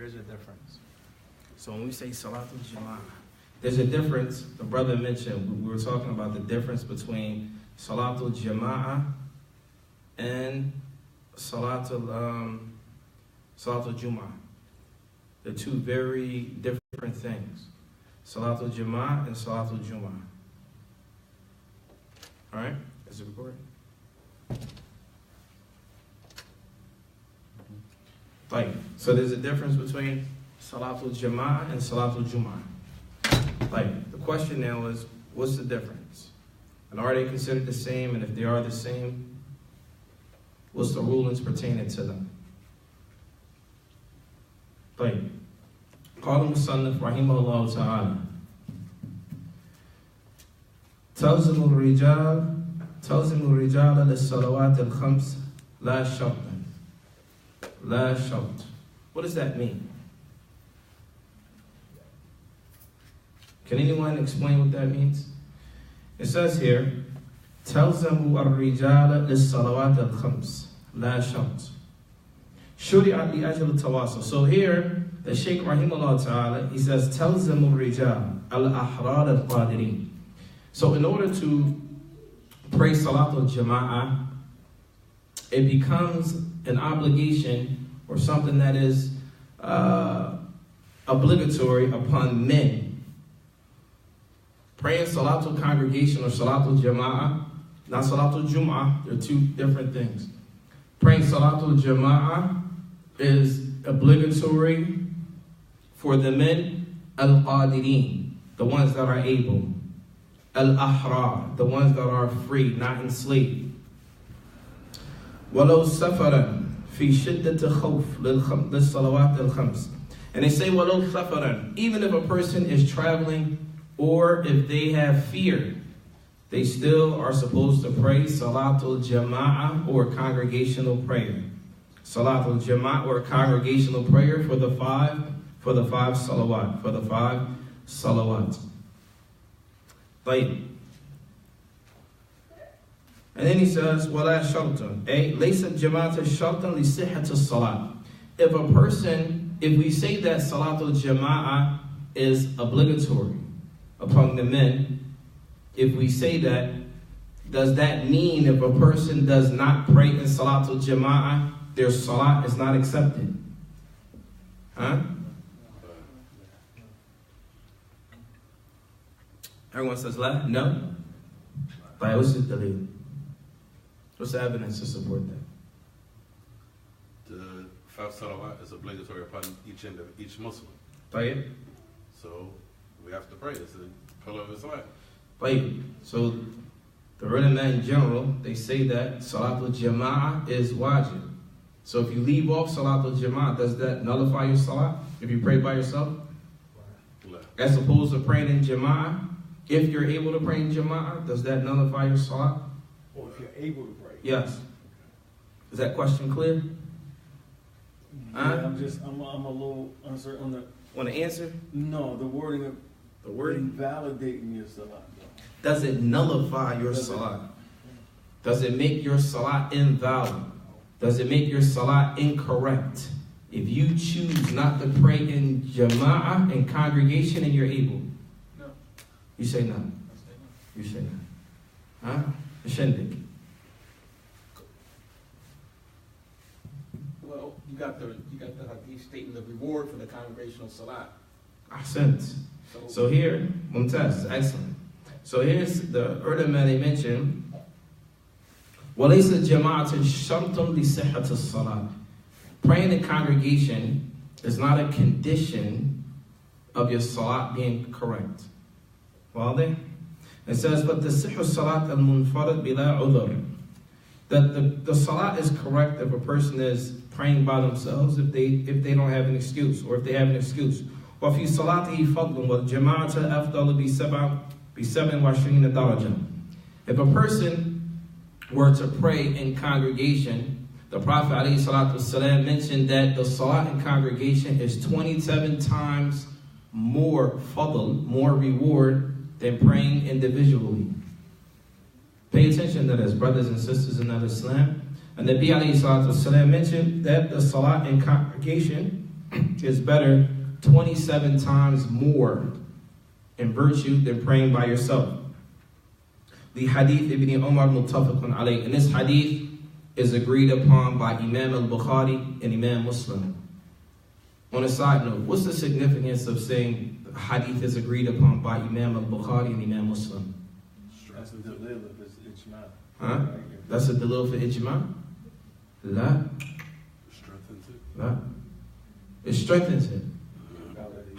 There's a difference. So when we say Salatul Jama'ah, there's a difference. The brother mentioned, we were talking about the difference between Salatul Jama'ah and Salatul Jum'ah. They're two very different things. Salatul Jama'ah and Salatul Jum'ah. Alright? Is it recording? Like, so there's a difference between Salatul Jama'ah and Salatul Jum'ah. Like, the question now is, what's the difference? And are they considered the same? And if they are the same, what's the rulings pertaining to them? Like, قال المصنف رحمه الله تعالى تلزم الرجال للصلوات الخمس لا شرط. لا شرط. What does that mean? Can anyone explain what that means? It says here, تلزم الرجال للصلوات الخمس لا شرط. شرعت لأجل التواصل. So here, the Shaykh rahimahullah ta'ala, he says, تلزم الرجال الأحرار القادرين. So in order to pray Salatul Jama'ah, it becomes an obligation or something that is obligatory upon men. Praying Salatul Congregation or Salatul Jama'ah, not Salatul Jum'ah, they're two different things. Praying Salatul Jama'ah is obligatory for the men, al-qadirin, the ones that are able. Al-ahrar, the ones that are free, not enslaved. وَلَوْ سَفَرًا فِي شِدَّةِ خَوْفٍ لِلصَّلَوَاتِ الْخَمْسِ. And they say, وَلَوْ سَفَرًا, even if a person is traveling or if they have fear, they still are supposed to pray Salatul Jama'ah or congregational prayer. Salatul Jama'ah or congregational prayer for the five salawat. Like, and then he says, وَلَا شَرْطًا لَيْسَ الْجَمَاعَةُ شَرْطًا لِصِحَّةِ الصَّلَاةِ. If we say that Salatul Jama'ah is obligatory upon the men, if we say that, does that mean if a person does not pray in Salatul Jama'ah, their Salat is not accepted? Huh? Everyone says la? No? But what's the dalil? What's the evidence to support that? The 5 salawat is obligatory upon each Muslim. Tayyib? So we have to pray. It's a pillar of Islam. Tayyib. So the ulama in general, they say that Salatul Jama'ah is wajib. So if you leave off Salatul Jama'ah, does that nullify your Salat? If you pray by yourself? As opposed to praying in Jama'ah? If you're able to pray in Jama'ah, does that nullify your Salat? Or if you're able to pray. Yes. Is that question clear? Yeah, I'm a little uncertain on the answer? No, the wording of invalidating your Salat. Does it nullify your Salat? Does it make your Salat invalid? Does it make your Salat incorrect? If you choose not to pray in Jama'ah, in congregation, and you're able? No. You say no. You say no. Huh? Shindig. Well, you got the hadith stating the reward for the congregational Salat. Ahsant. So here, Mumtaz, excellent. So here's the ulama they mentioned. وَلَيْسَ الْجَمَاعَةُ شَرْطٌ لِصِحَّةِ الصَّلَاةِ. Praying in congregation is not a condition of your salat being correct. Well, then it says, but the sihhu salat al-munfarad bila udhr. That the salat is correct if a person is praying by themselves, if they don't have an excuse, or if they have an excuse. وَفِي صَلَاتِهِ فَضْلٌ وَالْجَمَاعَةَ أَفْضَلُ بِسَبْعٍ وَعِشْرِينَ. If a person were to pray in congregation, the Prophet ﷺ mentioned that the salat in congregation is 27 times more fadl, more reward than praying individually. Pay attention to this, brothers and sisters in Islam. And the Nabi ﷺ mentioned that the salat in congregation is better 27 times more in virtue than praying by yourself. The hadith Ibn Umar muttafaqun alayh. And this hadith is agreed upon by Imam Al-Bukhari and Imam Muslim. On a side note, what's the significance of saying the hadith is agreed upon by Imam Al-Bukhari and Imam Muslim? That's the dalil of his ijma. Huh? That's a dalil for ijma? La. Strengthens it. La. It strengthens it.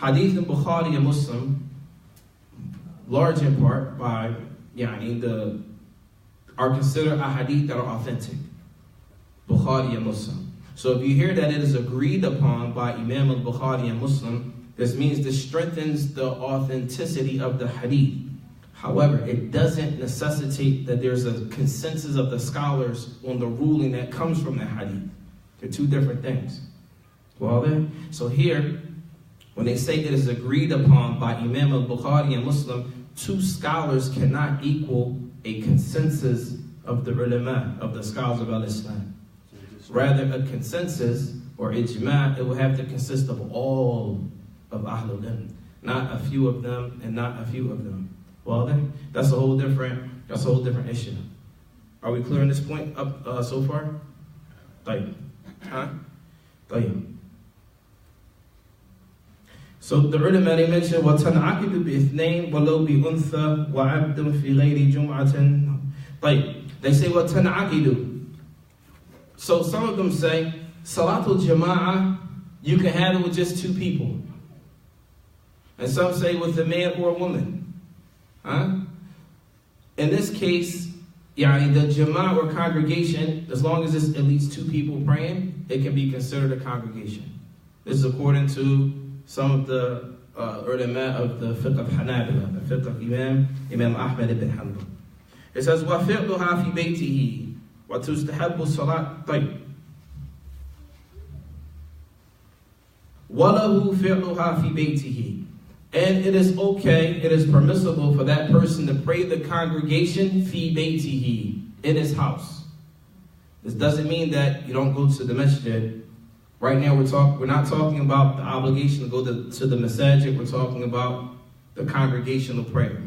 Hadith in Bukhari and Muslim, large in part by are considered a hadith that are authentic. Bukhari and Muslim. So if you hear that it is agreed upon by Imam al-Bukhari and Muslim, this means this strengthens the authenticity of the hadith. However, it doesn't necessitate that there's a consensus of the scholars on the ruling that comes from the hadith. They're two different things. Well then, so here, when they say it is agreed upon by Imam al-Bukhari and Muslim, two scholars cannot equal a consensus of the ulama, of the scholars of al-Islam. Rather, a consensus or ijma, it will have to consist of all of Ahlul Ilm, not a few of them and not a few of them. Well then, that's a whole different issue. Are we clear on this point up so far? طيب. Huh? طيب. So the ulama they mentioned وَتَنْعَقِدُ بِإِثْنَيْنِ وَلَوْ بِأُنْثَى وَعَبْدٌ فِي غَيْرِ جُمْعَةٍ. طيب. They say وَتَنْعَقِدُ. So some of them say Salatul Jama'ah, you can have it with just two people. And some say with a man or a woman. Huh? In this case, the Jama'ah or congregation, as long as it's at least two people praying, it can be considered a congregation. This is according to some of the ulama of the fiqh of Hanabila, the fiqh of Imam Ahmad ibn Hanbal. It says, وَفِعْلُهَا فِي بَيْتِهِ وَتُسْتَحَبُّ الصَّلَاةِ طيب. وَلَهُ فِعْلُهَا فِي بَيْتِهِ. And it is okay, it is permissible for that person to pray the congregation فِي بَيْتِهِ, in his house. This doesn't mean that you don't go to the masjid. Right now we're not talking about the obligation to go to the masajid, we're talking about the congregational prayer.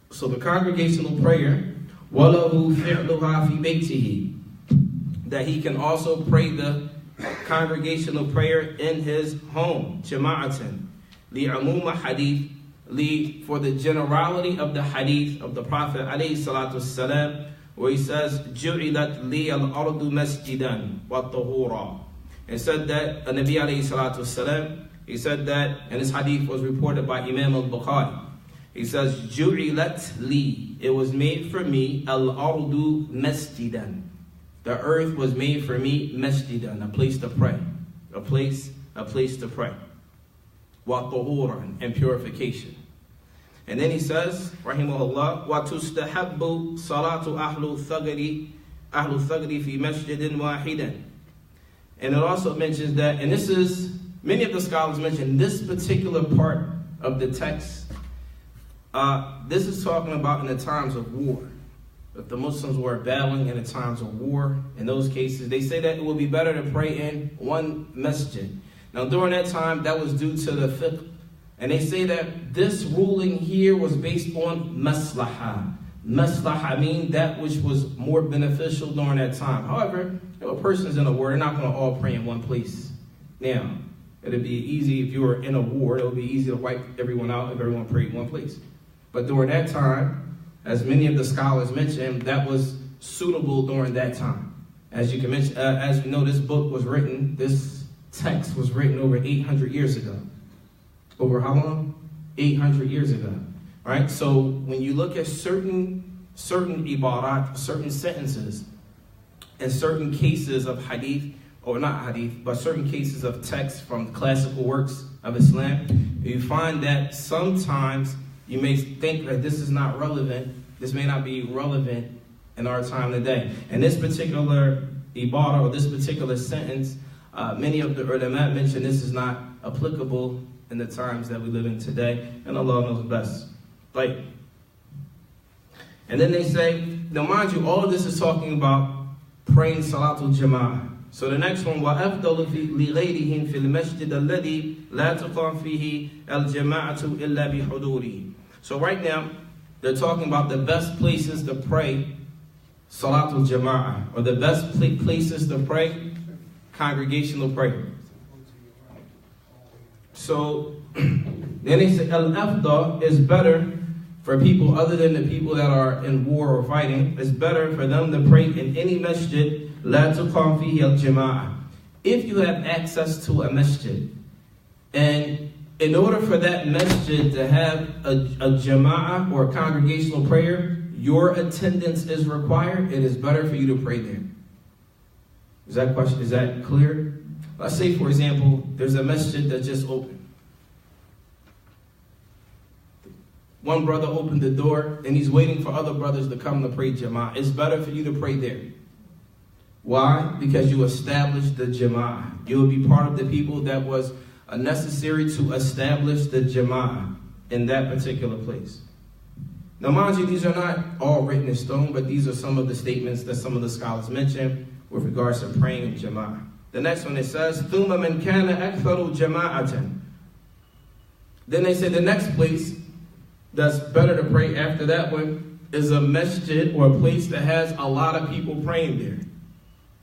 So the congregational prayer, وَلَهُ فِعْلُهَا فِي بَيْتِهِ, that he can also pray the congregational prayer in his home, jama'atan, li'amuma hadith, for the generality of the hadith of the Prophet alayhi salatu wasalam, where he says, جُعِلَتْ لِي الْأَرْضُ مَسْجِدًا وَالطَّهُورًا. It said that, Nabi alayhi salatu wasalam, he said that, and this hadith was reported by Imam al-Bukhari. He says, جُعِلَتْ لِي, it was made for me, al-ardu masjidan. The earth was made for me, masjidan, a place to pray. A place to pray. Wa tahuran, and purification. And then he says, rahimahullah, wa tustahabbu salatu ahlu thagri fi masjidin wahidan. And it also mentions that, and this is, many of the scholars mention this particular part of the text. This is talking about in the times of war. If the Muslims were battling in the times of war, in those cases, they say that it would be better to pray in one masjid. Now during that time, that was due to the fiqh. And they say that this ruling here was based on maslaha. Maslaha means that which was more beneficial during that time. However, if a person's in a war, they're not going to all pray in one place. Now, it'd be easy if you were in a war, it would be easy to wipe everyone out if everyone prayed in one place. But during that time, as many of the scholars mentioned, that was suitable during that time. As you can mention, as we know, this book was written, this text was written over 800 years ago. Over how long? 800 years ago. Right? So when you look at certain ibarat, certain sentences, and certain cases of hadith, or not hadith, but certain cases of text from classical works of Islam, you find that sometimes you may think that this is not relevant, this may not be relevant in our time today. And this particular ibarah, or this particular sentence, many of the ulama mention this is not applicable in the times that we live in today, and Allah knows best. Like, and then they say, now mind you, all of this is talking about praying Salatul Jama'ah. So the next one, وَأَفْضَلُ لِغَيْرِهِمْ فِي الْمَسْجِدِ الَّذِي لَا تُقَامْ فِيهِ الْجَمَاعَةُ إِلَّا بِحُضُورِهِ. So right now, they're talking about the best places to pray Salatul Jama'ah, or the best places to pray congregational prayer. So then they say Al-Afdal is better for people other than the people that are in war or fighting. It's better for them to pray in any masjid la tuqam fihi al-jama'ah. If you have access to a masjid, and in order for that masjid to have a jama'ah or a congregational prayer, your attendance is required, it is better for you to pray there. Is that clear? Let's say, for example, there's a masjid that just opened. One brother opened the door and he's waiting for other brothers to come to pray jama'ah. It's better for you to pray there. Why? Because you established the jama'ah. You will be part of the people that was necessary to establish the jama'ah in that particular place. Now, mind you, these are not all written in stone, but these are some of the statements that some of the scholars mention with regards to praying in jama'ah. The next one, it says, ثُمَّ مَنْ كَانَ أَكْثَرُ جَمَاعَةً. Then they say the next place that's better to pray after that one is a masjid, or a place that has a lot of people praying there,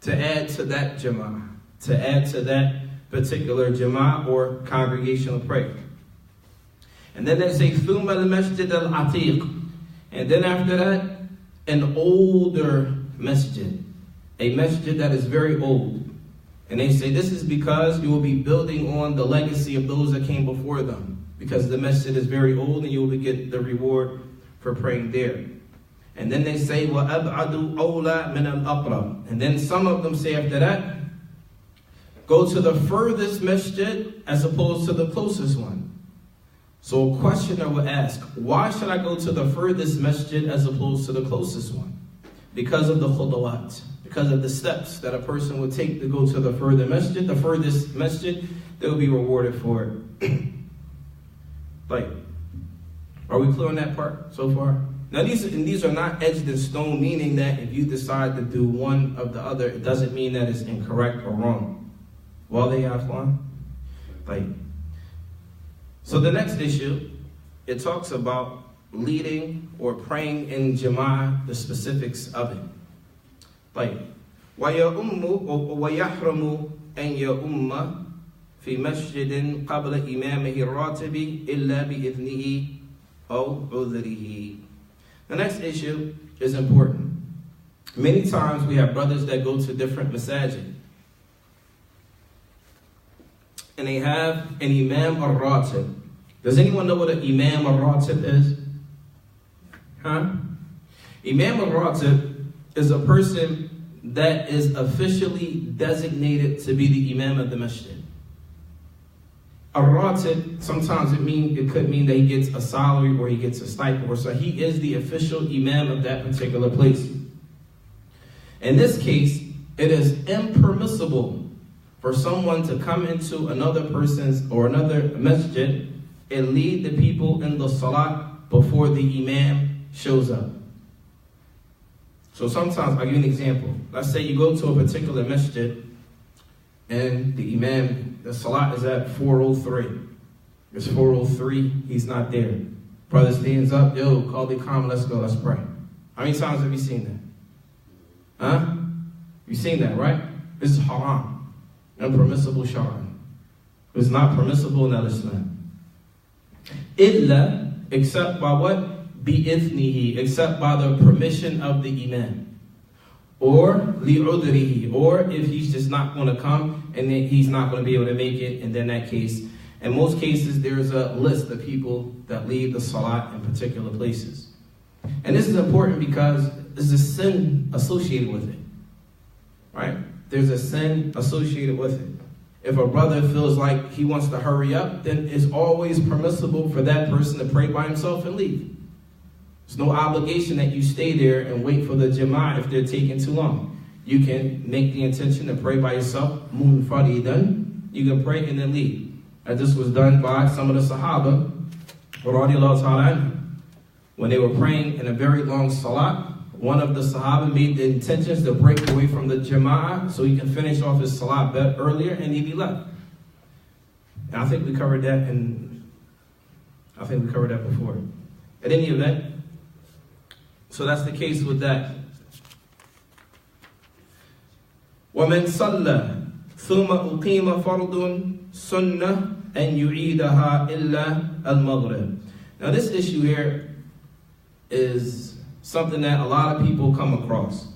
to add to that jama'ah, to add to that particular jama'ah or congregational prayer. And then they say, ثُمَّ الْمَسْجِدَ الْعَتِيقِ. And then after that, an older masjid, a masjid that is very old. And they say this is because you will be building on the legacy of those that came before them, because the masjid is very old and you will get the reward for praying there. And then they say, وَأَبْعَدُ أَوْلَى مِنَ الْأَقْرَبِ. And then some of them say after that, go to the furthest masjid as opposed to the closest one. So a questioner would ask, why should I go to the furthest masjid as opposed to the closest one? Because of the khudawat, because of the steps that a person would take to go to the furthest masjid, they'll be rewarded for it. Like, are we clear on that part so far? Now these are not etched in stone, meaning that if you decide to do one of the other, it doesn't mean that it's incorrect or wrong. Well, they have one. Like, so the next issue, it talks about leading or praying in jama'ah, the specifics of it. Like, وَيَحْرُمُ أَنْ يَؤُمَّ فِي مَسْجِدٍ قَبْلَ إِمَامِهِ الرَّاتِبِ إِلَّا بِإِذْنِهِ أَوْ عُذْرِهِ. The next issue is important. Many times we have brothers that go to different masajid, and they have an Imam al-Ratib. Does anyone know what an Imam al-Ratib is? Huh? Imam al-Ratib is a person that is officially designated to be the Imam of the masjid. Al-Ratib, sometimes it could mean that he gets a salary or he gets a stipend, or so he is the official Imam of that particular place. In this case, it is impermissible for someone to come into another person's or another masjid and lead the people in the salat before the imam shows up. So sometimes, I'll give you an example. Let's say you go to a particular masjid and the imam, the salat is at 4:03. It's 4:03, he's not there. Brother stands up, yo, call the Qur'an, let's go, let's pray. How many times have you seen that? Huh? You've seen that, right? This is haram. Impermissible shar'an. It's not permissible in al-Islam. Illa, except by what? Bi-ithnihi, except by the permission of the imam. Or li-udrihi, or if he's just not going to come and then he's not going to be able to make it, and then that case, in most cases there's a list of people that lead the salat in particular places. And this is important because there's a sin associated with it. Right? There's a sin associated with it. If a brother feels like he wants to hurry up, then it's always permissible for that person to pray by himself and leave. There's no obligation that you stay there and wait for the jama'ah if they're taking too long. You can make the intention to pray by yourself, munfaridan. You can pray and then leave. And this was done by some of the Sahaba, radiallahu ta'ala anhum. When they were praying in a very long salat, one of the Sahaba made the intentions to break away from the Jama'ah so he can finish off his Salat earlier, and he left. And I think we covered that before. At any event, so that's the case with that. وَمَنْ صَلَّى ثُمَّ أُقِيمَ فَرْضٌ سُنَّةً أَنْ يُعِيدَهَا إِلَّا الْمَغْرِبِ. Now this issue here is something that a lot of people come across.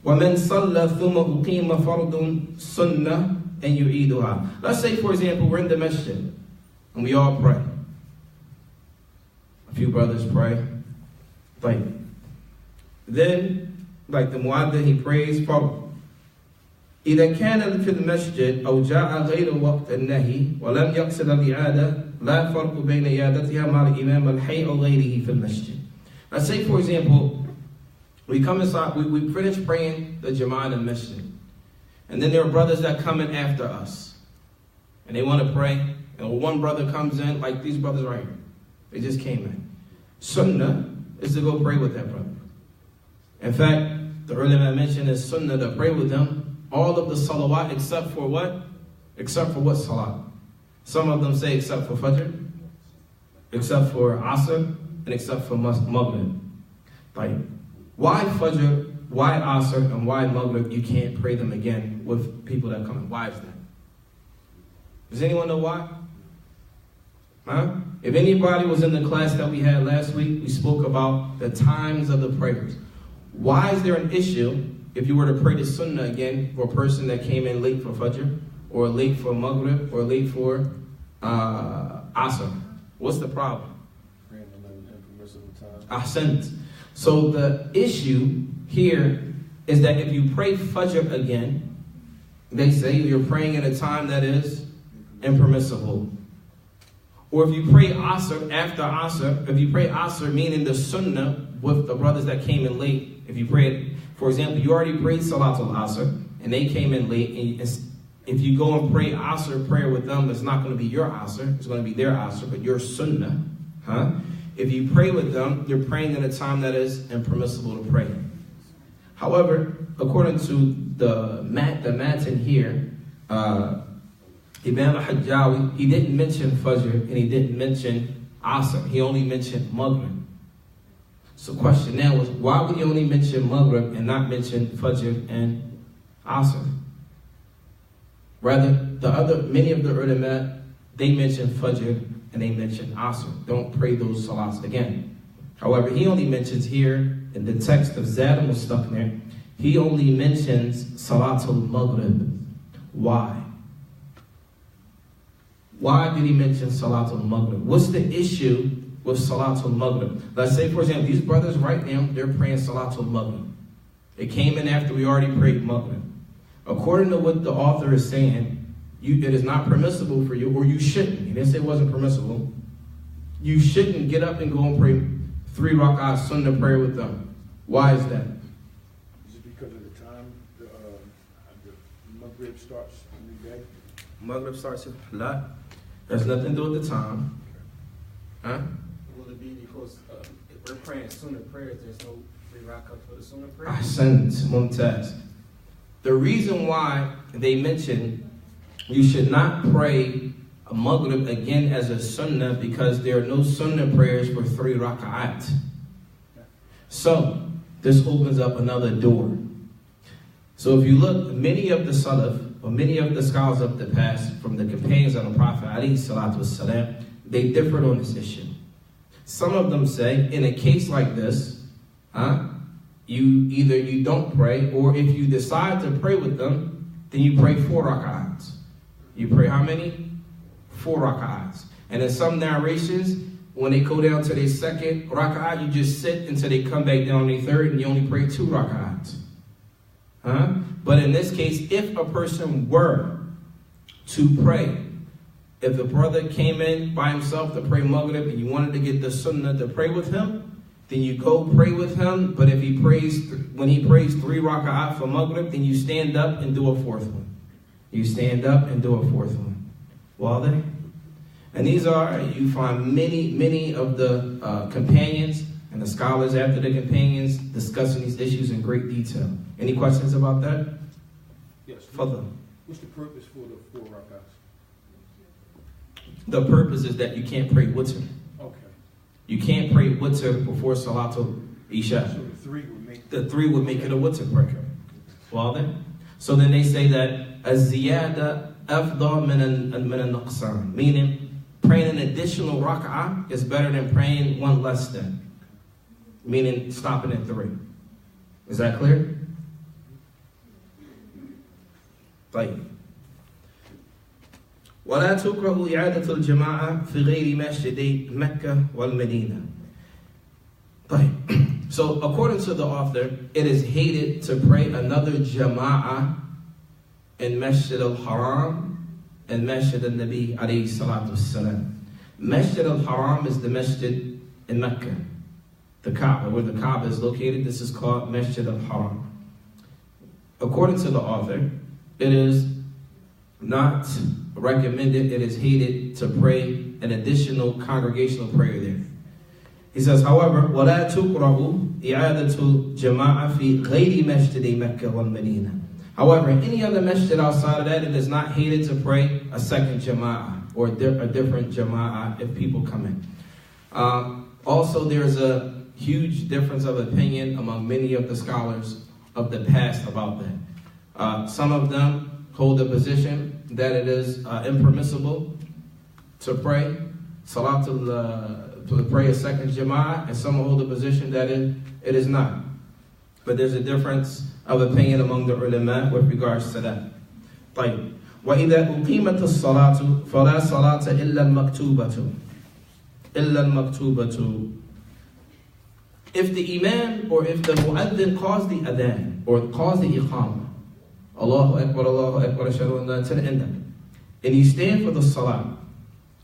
وَمَنْ صَلَّى ثُمَّ أُقِيمَ فَرْضٌ سُنَّةً أَنْ يُعِيدَهَا. Let's say, for example, we're in the masjid and we all pray. A few brothers pray. Then, like the muaddin, he prays فرض. إذا كان في المسجد أو جاء غير وقت النهي ولم يقصد الإعادة لا فرق بين إعادتها مع الإمام الحي أو غيره في المسجد. Let's say, for example, we come inside, we finish praying the Jama'ah in the masjid, and then there are brothers that come in after us, and they want to pray, and one brother comes in, like these brothers right here. They just came in. Sunnah is to go pray with that brother. In fact, the ulama mentioned is sunnah to pray with them all of the salawat except for what? Except for what salat? Some of them say except for Fajr, except for Asr, and except for Maghrib. Why Fajr, why Asr, and why Maghrib you can't pray them again with people that come in? Why is that? Does anyone know why? Huh? If anybody was in the class that we had last week, we spoke about the times of the prayers. Why is there an issue if you were to pray the Sunnah again for a person that came in late for Fajr, or late for Maghrib, or late for Asr? What's the problem? Ahsant. So the issue here is that if you pray Fajr again, they say you're praying at a time that is impermissible. Or if you pray Asr after Asr, if you pray Asr meaning the Sunnah with the brothers that came in late, if you pray it, for example, you already prayed Salatul Asr and they came in late, and if you go and pray Asr prayer with them, it's not going to be your Asr, it's going to be their Asr, but your Sunnah. If you pray with them, you're praying at a time that is impermissible to pray. However, according to the matin here, Imam al-Hajjawi, he didn't mention Fajr and he didn't mention Asr. He only mentioned Maghrib. So the question now was, why would he only mention Maghrib and not mention Fajr and Asr? Rather, many of the ulama, they mention Fajr and they mention Asr. Don't pray those salats again. However, he only mentions here in the text of Zaad Al-Mustaq'ni, he only mentions Salatul Maghrib. Why? Why did he mention Salatul Maghrib? What's the issue with Salatul Maghrib? Let's say, for example, these brothers right now, they're praying Salatul Maghrib. It came in after we already prayed Maghrib. According to what the author is saying, it is not permissible for you, or you shouldn't. He didn't say it wasn't permissible. You shouldn't get up and go and pray 3 rak'ah sunnah prayer with them. Why is that? Is it because of the time the Maghrib starts in the day? Maghrib starts at Salat. There's nothing to do with the time. Huh? Will it be because if we're praying sunnah prayers, there's no 3 rak'ah for the sunnah prayer? Ahsant, Mumtaz. The reason why they mention you should not pray a Maghrib again as a sunnah because there are no sunnah prayers for 3 rak'at. So, this opens up another door. So if you look, many of the Salaf, or many of the scholars of the past, from the companions of the Prophet ﷺ, they differed on this issue. Some of them say, in a case like this, you don't pray, or if you decide to pray with them, then you pray 4 rak'ats. You pray how many? 4 rak'ats. And in some narrations, when they go down to their second rak'at, you just sit until they come back down to their third, and you only pray 2 rak'ats. But in this case, if a person were to pray, if the brother came in by himself to pray Maghrib and you wanted to get the sunnah to pray with him, then you go pray with him. But if when he prays 3 rak'at for Maghrib, then you stand up and do a 4th one. You stand up and do a 4th one. Wale? And these are, you find many of the companions And the scholars after the companions discussing these issues in great detail. Any questions about that? Yes. Further. What's the purpose for the 4 rakats? The purpose is that you can't pray witr. Okay. You can't pray witr before Salatul Isha. So the 3 would make The 3 would make it a witr prayer. Well then? So then they say that az-ziyada afdal min al-naqsan, meaning praying an additional rak'ah is better than praying one less than, meaning stopping at 3. Is that clear? طيب. ولا تكره إعادة الجماعة في غير مسجدي مكة والمدينة. طيب. So according to the author, it is hated to pray another jama'ah in Masjid al-Haram and Masjid al-Nabi alayhi salatu wassalam. Masjid al-Haram is the masjid in Mecca, the Kaaba, where the Kaaba is located. This is called Masjid al-Haram. According to the author, it is not recommended, it is hated to pray an additional congregational prayer there. He says, however, وَلَا تُقْرَبُ إِعَادَةُ الْجَمَاعَةِ فِي غَيْرِ مَسْجِدِ مَكَّةِ وَالْمَدِينَةِ. However, in any other masjid outside of that, it is not hated to pray a second jama'ah or a different jama'ah if people come in. Also, there's a huge difference of opinion among many of the scholars of the past about that. Some of them hold the position that it is impermissible to pray to pray a second jama'ah, and some hold the position that it is not. But there's a difference of opinion among the ulama with regards to that. طيب. وَإِذَا أُقِيمَتِ الصَّلَاةُ فَلَا صَلَاةَ إِلَّا الْمَكْتُوبَةُ. If the imam or if the mu'adhin calls the adhan or calls the iqamah, Allahu Akbar, ashhadu an la ilaha illallah, and you stand for the salat.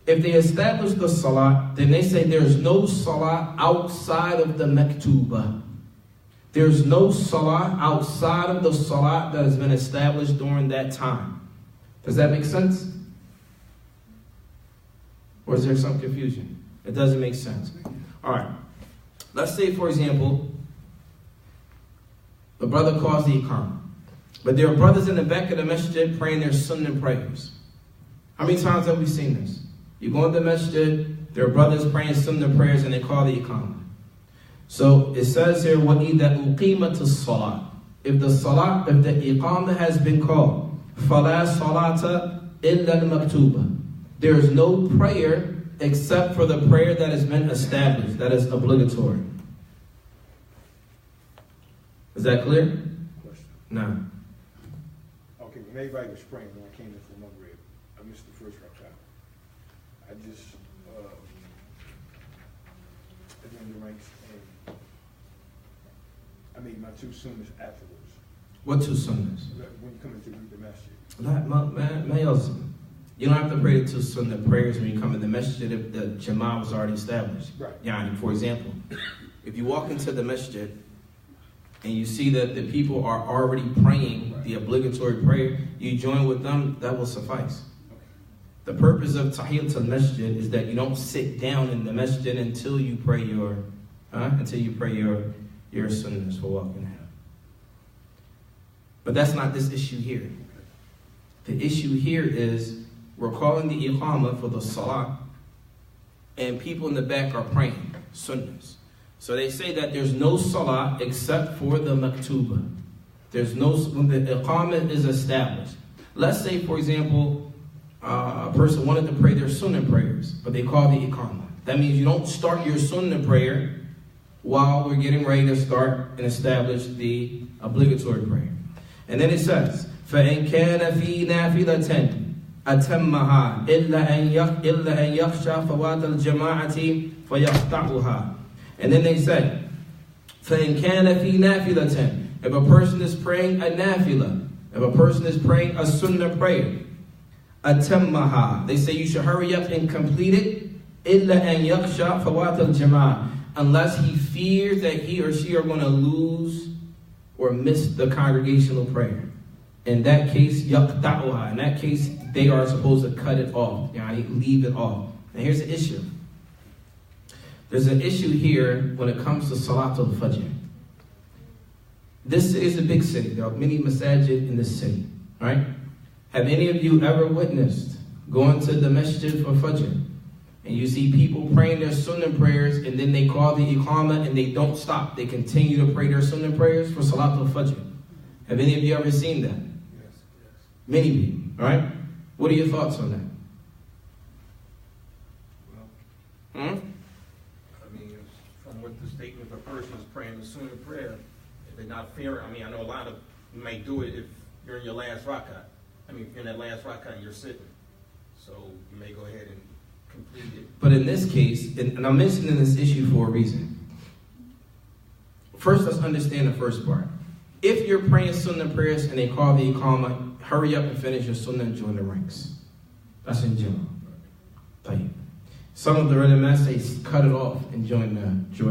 If they establish the salat, then they say there's no salat outside of the maktubah. There's no salat outside of the salat that has been established during that time. Does that make sense? Or is there some confusion? It doesn't make sense. All right. Let's say, for example, the brother calls the iqamah, but there are brothers in the back of the masjid praying their sunnah prayers. How many times have we seen this? You go in the masjid, there are brothers praying sunnah prayers, and they call the iqamah. So it says here, وَإِذَا أُقِيمَتِ الصَّلَاةِ. If the iqamah has been called, فَلَا صَلَاةَ إِلَّا الْمَكْتُوبَةِ. There is no prayer except for the prayer that has been established, that is obligatory. Is that clear? question. No. Okay, when everybody was praying, when I came in for Maghrib, I missed the first rakat. I just, I joined the ranks and I made my 2 sunnahs afterwards. What 2 sunnahs? When you come into the masjid. You don't have to pray the 2 sunnah prayers when you come in the masjid if the jama'ah was already established. Right. Yani, for example, if you walk into the masjid and you see that the people are already praying the obligatory prayer, you join with them, that will suffice. Okay. The purpose of Tahiyyat al-Masjid is that you don't sit down in the masjid until you pray your sunnahs for walking out. But that's not this issue here. The issue here is we're calling the iqamah for the salat, and people in the back are praying sunnahs. So they say that there's no salat except for the maktubah. There's no, when the iqamah is established. Let's say, for example, a person wanted to pray their sunnah prayers, but they call the iqamah. That means you don't start your sunnah prayer while we're getting ready to start and establish the obligatory prayer. And then it says, فَإِنْ كَانَ فِي نَافِلَةً أَتَمَّهَا إِلَّا أَنْ يَخْشَى فَوَاتَ الْجَمَاعَةِ فَيَقْطَعُهَا. And then they say, فَإِنْ كَانَ فِي نَافِلَةً. If a person is praying a nafila, if a person is praying a sunnah prayer, أَتَمَّهَا. They say you should hurry up and complete it. إِلَّا أَنْ يَخْشَى فَوَاتَ الْجَمَاعَةِ. Unless he fears that he or she are going to lose or miss the congregational prayer. In that case, يَقْطَعُهَا. In that case, they are supposed to cut it off, leave it off. And here's the issue. There's an issue here when it comes to Salat al-Fajr. This is a big city. There are many masajid in this city, right? Have any of you ever witnessed going to the masjid for Fajr and you see people praying their sunnah prayers and then they call the iqamah and they don't stop? They continue to pray their sunnah prayers for Salat al-Fajr. Have any of you ever seen that? Yes. Many people, right? What are your thoughts on that? I mean, from what the statement, if a person is praying the sunnah prayer, if they're not fearing, I mean, I know a lot of you may do it if you're in your last rak'ah. I mean, if you're in that last rak'ah and you're sitting. So you may go ahead and complete it. But in this case, and I'm mentioning this issue for a reason. First, let's understand the first part. If you're praying sunnah prayers and they call the iqamah, hurry up and finish your sunnah and join the ranks. That's in general. Tayyib. Some of the ulama say cut it off and join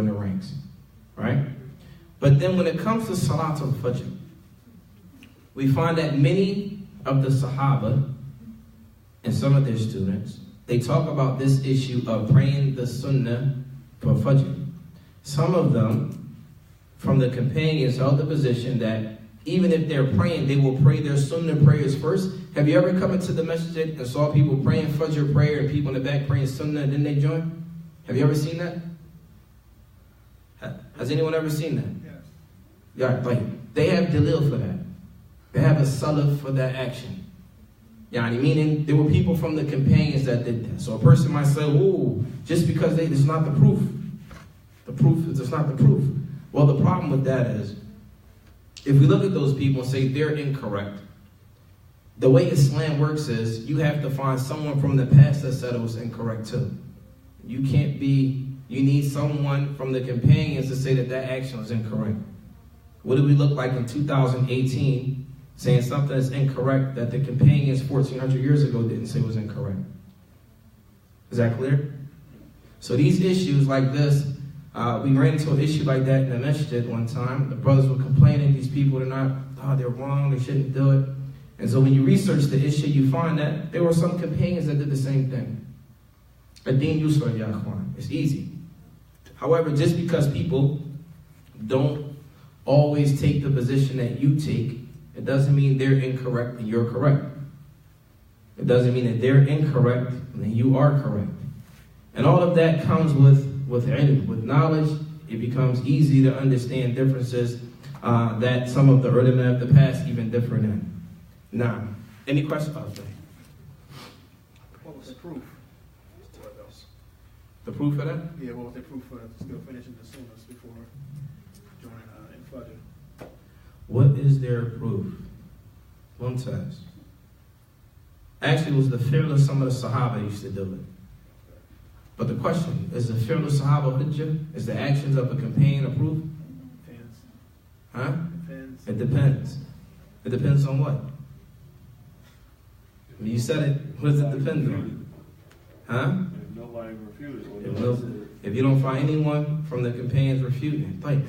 the ranks, right? But then when it comes to Salat al-Fajr, we find that many of the Sahaba and some of their students, they talk about this issue of praying the Sunnah for Fajr. Some of them, from the companions, held the position that even if they're praying, they will pray their Sunnah prayers first. Have you ever come into the masjid and saw people praying Fajr prayer and people in the back praying Sunnah and then they join? Have you ever seen that? Has anyone ever seen that? Yes. Yeah, like they have dalil for that. They have a salaf for that action. Yani, meaning there were people from the companions that did that. So a person might say, "Oh, just because it's not the proof. The proof is it's not the proof." Well, the problem with that is, if we look at those people and say they're incorrect, the way Islam works is you have to find someone from the past that said it was incorrect too. You need someone from the companions to say that that action was incorrect. What do we look like in 2018 saying something that's incorrect that the companions 1400 years ago didn't say was incorrect? Is that clear? So these issues like this, we ran into an issue like that in the masjid one time. The brothers were complaining, these people they're wrong, they shouldn't do it. And so when you research the issue, you find that there were some companions that did the same thing. Ad-din yusra ya akhwan. It's easy. However, just because people don't always take the position that you take, it doesn't mean they're incorrect and you're correct. It doesn't mean that they're incorrect and then you are correct. And all of that comes with ilm, with knowledge. It becomes easy to understand differences that some of the ulama of the past even differ in. Now, any questions about that? What was the proof? The proof of that? Yeah, what was the proof for still finishing the sunnahs before joining in Fajr? What is their proof? Mumtaz. Actually, it was the fi'l of some of the Sahaba used to do it. But the question, is the fi'l of Sahaba hujjah? Is the actions of a companion a proof? Depends. Huh? Depends. It depends. It depends on what? I mean, you said it. What does it depend on? Huh? If nobody refuted, If you don't find anyone from the companions refuting. Like,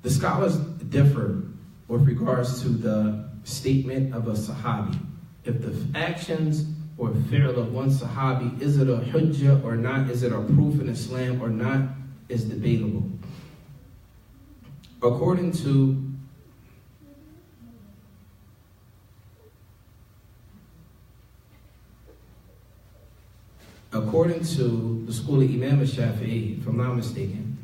the scholars differ with regards to the statement of a Sahabi. If the actions or fi'l of one Sahabi, is it a hujjah or not? Is it a proof in Islam or not? Is debatable. According to the school of Imam al-Shafi'i, if I'm not mistaken,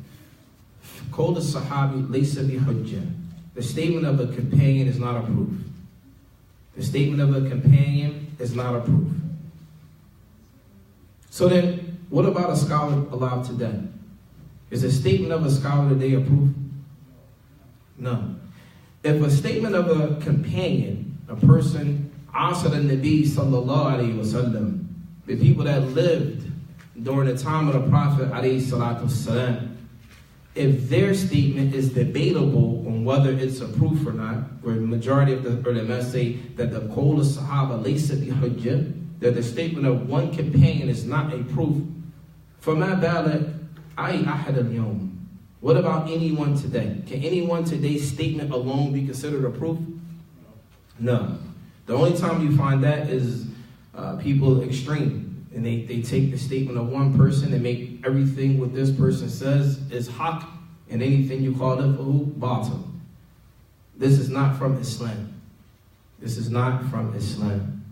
called a Sahabi laysa bi hujjah. The statement of a companion is not a proof. The statement of a companion is not a proof. So then, what about a scholar alive today? Is a statement of a scholar today a proof? No. If a statement of a companion, a person, asar al-Nabi sallallahu alayhi wa sallam, the people that lived during the time of the Prophet alayhi salatu wasalam, if their statement is debatable on whether it's a proof or not, where the majority of the ulama say that the qawl of Sahaba laysa bi hujjah, that the statement of one companion is not a proof. فَمَا بَالَكَ أَيْ أَحَدَ الْيَوْمِ. What about anyone today? Can anyone today's statement alone be considered a proof? No. The only time you find that is people extreme. and they take the statement of one person and make everything what this person says is haqq, and anything you call it batil. This is not from Islam. This is not from Islam.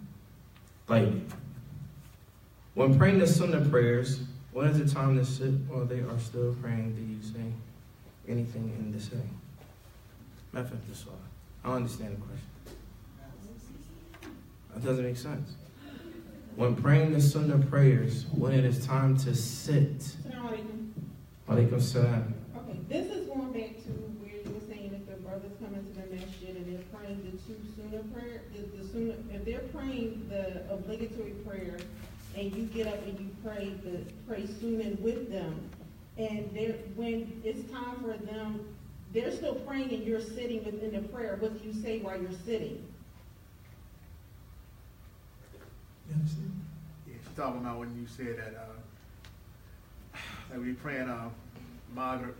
Like, when praying the sunnah prayers, when is the time to sit while they are still praying? Do you say anything in the sitting? I don't understand the question. That doesn't make sense. When praying the sunnah prayers, when it is time to sit. Walaikum salam. Okay, this is going back to where you were saying if the brothers come into the masjid and they're praying the two sunnah prayer, the sunnah, if they're praying the obligatory prayer and you get up and you pray sunnah with them, and when it's time for them, they're still praying and you're sitting within the prayer. What do you say while you're sitting? You understand? Yeah, she's talking about when you said that, like when you're praying Maghrib,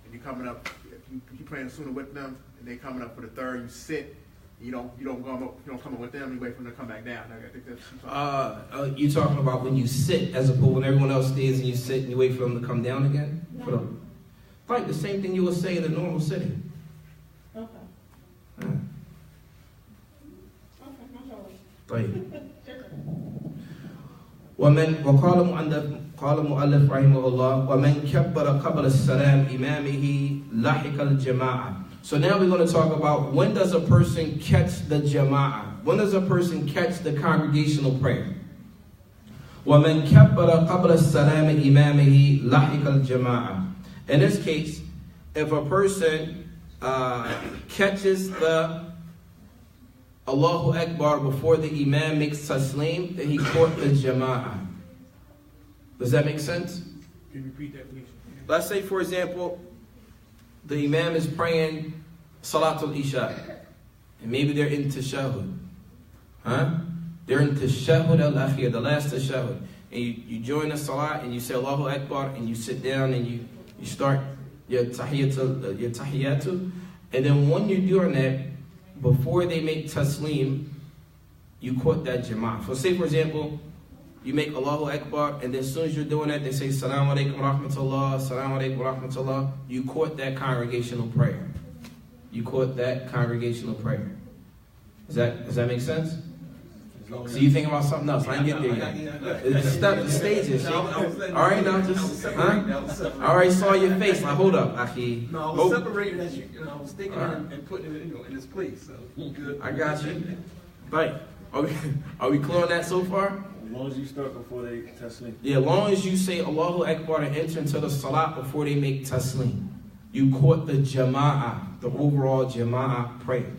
and you're coming up, you praying Sunnah with them, and they coming up for the third, you sit, you don't come up with them, you wait for them to come back down. I think that's you talking about when you sit, as opposed when everyone else stays and you sit and you wait for them to come down again? No. Like the same thing you would say in a normal sitting. Okay. Yeah. Okay, mashallah. طيب. قال المؤلف رحمه الله ومن كبر قبل السلام إمامه لحق الجماعة. So now we're going to talk about when does a person catch the jama'ah? When does a person catch the congregational prayer? ومن كبر قبل السلام إمامه لحق الجماعة. In this case, if a person catches the Allahu Akbar before the Imam makes taslim, then he caught the jama'ah. Does that make sense? Can you repeat that, please? Let's say, for example, the Imam is praying Salatul Isha, and maybe they're in Tashahud. They're in Tashahud al-Akhir, the last Tashahud. And you join the Salat, and you say Allahu Akbar, and you sit down, and you start your Tahiyyatu. And then when you're doing that, before they make taslim, you quote that jama'ah. So say, for example, you make Allahu Akbar, and then as soon as you're doing that, they say Salaam alaikum rahmatullah, Salaam alaikum rahmatullah. You quote that congregational prayer. You quote that congregational prayer. Does that make sense? So you think about something else? I ain't get there yet. It's the stages. All right, now just, I already saw your face. Now hold up, Akhi. No, I was separated as I was thinking and putting it in its place. So good. I got you. Right. Are we clear on that so far? As long as you start before they taslim. Yeah, as long as you say Allahu Akbar and enter into the Salat before they make taslim, you caught the jama'ah, the overall jama'ah prayer.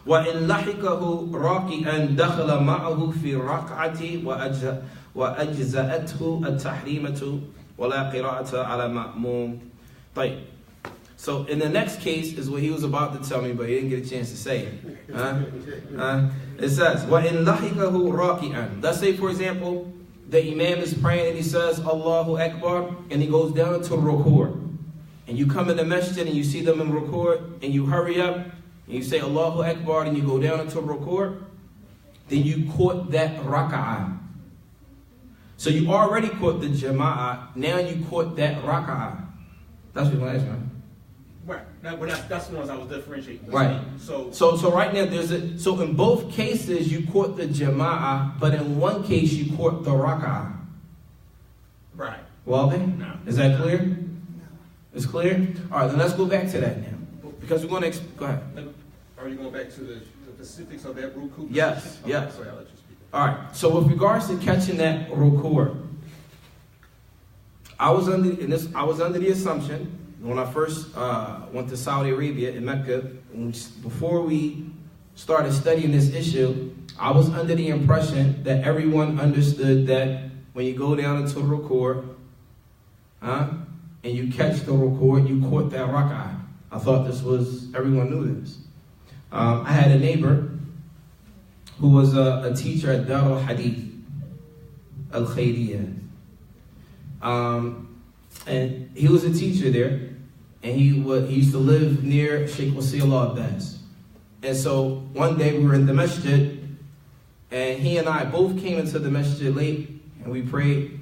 وَإِنْ لَحِقَهُ رَاكِئًا دَخَلَ مَعَهُ فِي الرَّكْعَةِ وَأَجْزَأَتْهُ التَّحْرِيمَةُ وَلَا قِرَاءَةَ عَلَى مَأْمُومٍ. طيب. So in the next case is what he was about to tell me, but he didn't get a chance to say it. It says, وَإِنْ لَحِقَهُ رَاكِئًا. Let's say, for example, the Imam is praying and he says, Allahu Akbar, and he goes down to ruku'. And you come in the masjid and you see them in ruku', and you hurry up, and you say Allahu Akbar, and you go down into ruku', then you caught that raka'ah. So you already caught the jama'ah, now you caught that raka'ah. That's what you're going to ask, man. Right. That's the ones I was differentiating. Right. So right now so in both cases you caught the jama'ah, but in one case you caught the raka'ah. Right. Well then, No. Is that clear? It's clear? Alright, then let's go back to that now. Because we're going to go ahead. Are you going back to the specifics of that ruku? Yes, Okay, yes. sorry, I'll let you speak. Alright, so with regards to catching that ruku', I was under the assumption when I first went to Saudi Arabia in Mecca, before we started studying this issue, I was under the impression that everyone understood that when you go down into ruku', and you catch the ruku', you caught that rak'ah. I thought everyone knew this. I had a neighbor who was a teacher at Dar al-Hadith, Al-Khairiyah. And he was a teacher there, and he used to live near Sheikh Wasiullah Abbas. And so one day we were in the masjid, and he and I both came into the masjid late, and we prayed.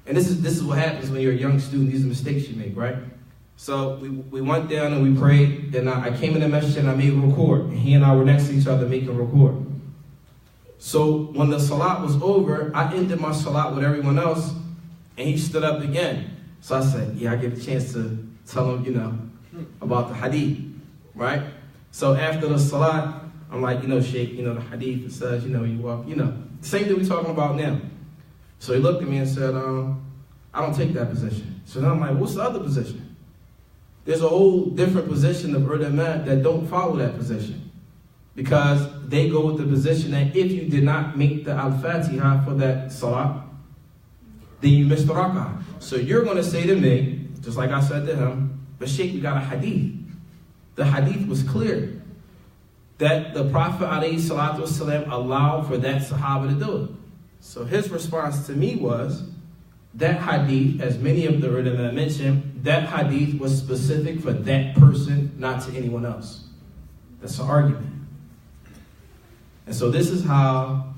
And this is what happens when you're a young student. These are mistakes you make, right? So we went down and we prayed, and I came in the masjid and I made a record. And he and I were next to each other making a record. So when the salat was over, I ended my salat with everyone else, and he stood up again. So I said, yeah, I get a chance to tell him, about the hadith, right? So after the salat, I'm like, Sheikh, the hadith, it says, you walk, same thing we're talking about now. So he looked at me and said, I don't take that position. So then I'm like, what's the other position? There's a whole different position of ulama that don't follow that position. Because they go with the position that if you did not make the al-Fatiha for that salat, then you missed the rak'ah. So you're going to say to me, just like I said to him, but Sheikh, we got a hadith. The hadith was clear that the Prophet ﷺ allowed for that Sahaba to do it. So his response to me was, that hadith, as many of the ulama mentioned, that hadith was specific for that person, not to anyone else. That's an argument. And so this is how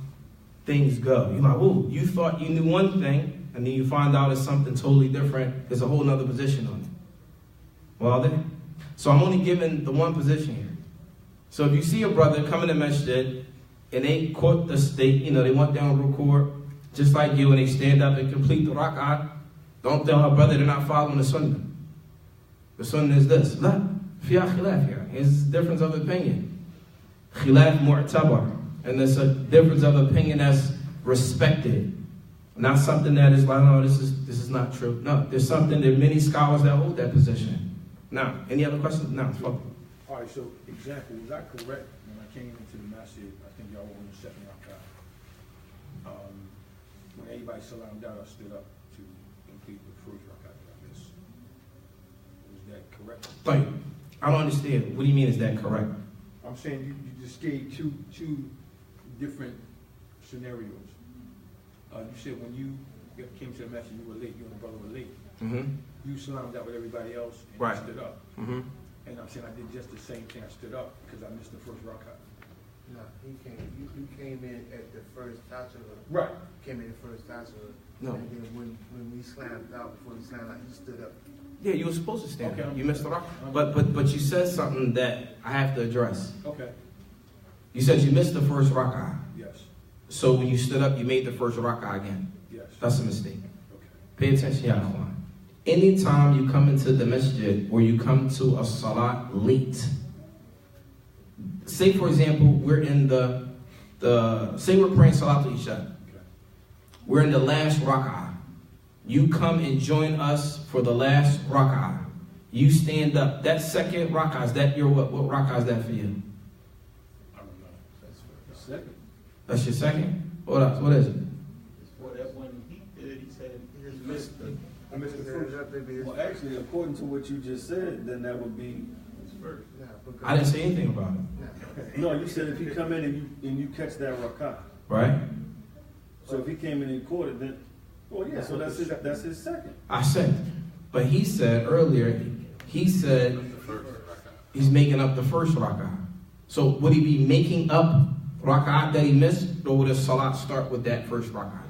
things go. You're like, oh, you thought you knew one thing, and then you find out it's something totally different. There's a whole other position on it. Well, then, so I'm only giving the one position here. So if you see a brother come in the masjid, and they quote the state, they went down record, just like you, and they stand up and complete the rak'ah, don't tell her brother they're not following the sunnah. The sunnah is this. La, fiya khilaf here. It's a difference of opinion. Khilaf mu'tabar. And there's a difference of opinion that's respected. Not something that is like, no, this is not true. No, there are many scholars that hold that position. Now, any other questions? No, it's fine. All right, so example, was that correct when I came into the masjid? I think y'all were on the second rak'ah. When everybody salamed out, I stood up to complete the first rak'ah that I missed. Was that correct? Like, I don't understand. What do you mean is that correct? I'm saying you just gave two different scenarios. You said when you came to the masjid, you were late. You and the brother were late. Mm-hmm. You salamed out with everybody else and Right. you stood up. Mm-hmm. And I'm saying I did just the same thing. I stood up because I missed the first rak'ah. No, you came in at the first tashahhud. Right. Came in the first tashahhud. No. And then when we slammed out, before we slammed out, you stood up. Yeah, you were supposed to stand Okay. up. You missed the rak'ah. But you said something that I have to address. Okay. You said you missed the first rak'ah. Yes. So when you stood up, you made the first rak'ah again. Yes. That's a mistake. Okay. Pay attention, ya akhwan. Anytime you come into the masjid or you come to a salat late, say for example, we're in say we're praying Salat al-Isha. Okay. We're in the last rak'ah. You come and join us for the last rak'ah. You stand up. That second rak'ah, is that what rak'ah is that for you? I don't know. That's the second. That's your second? What else? What is it? Well, that one he did, he said he missed the I missed the first. Well, actually, according to what you just said, then that would be. first. I didn't say anything about it. No, you said if you come in and you catch that rak'ah. Right? So if he came in and caught it, then, well, yeah. So that's his second. I said. But he said earlier, he's making up the first rak'ah. So would he be making up rak'ah that he missed, or would his salat start with that first rak'ah?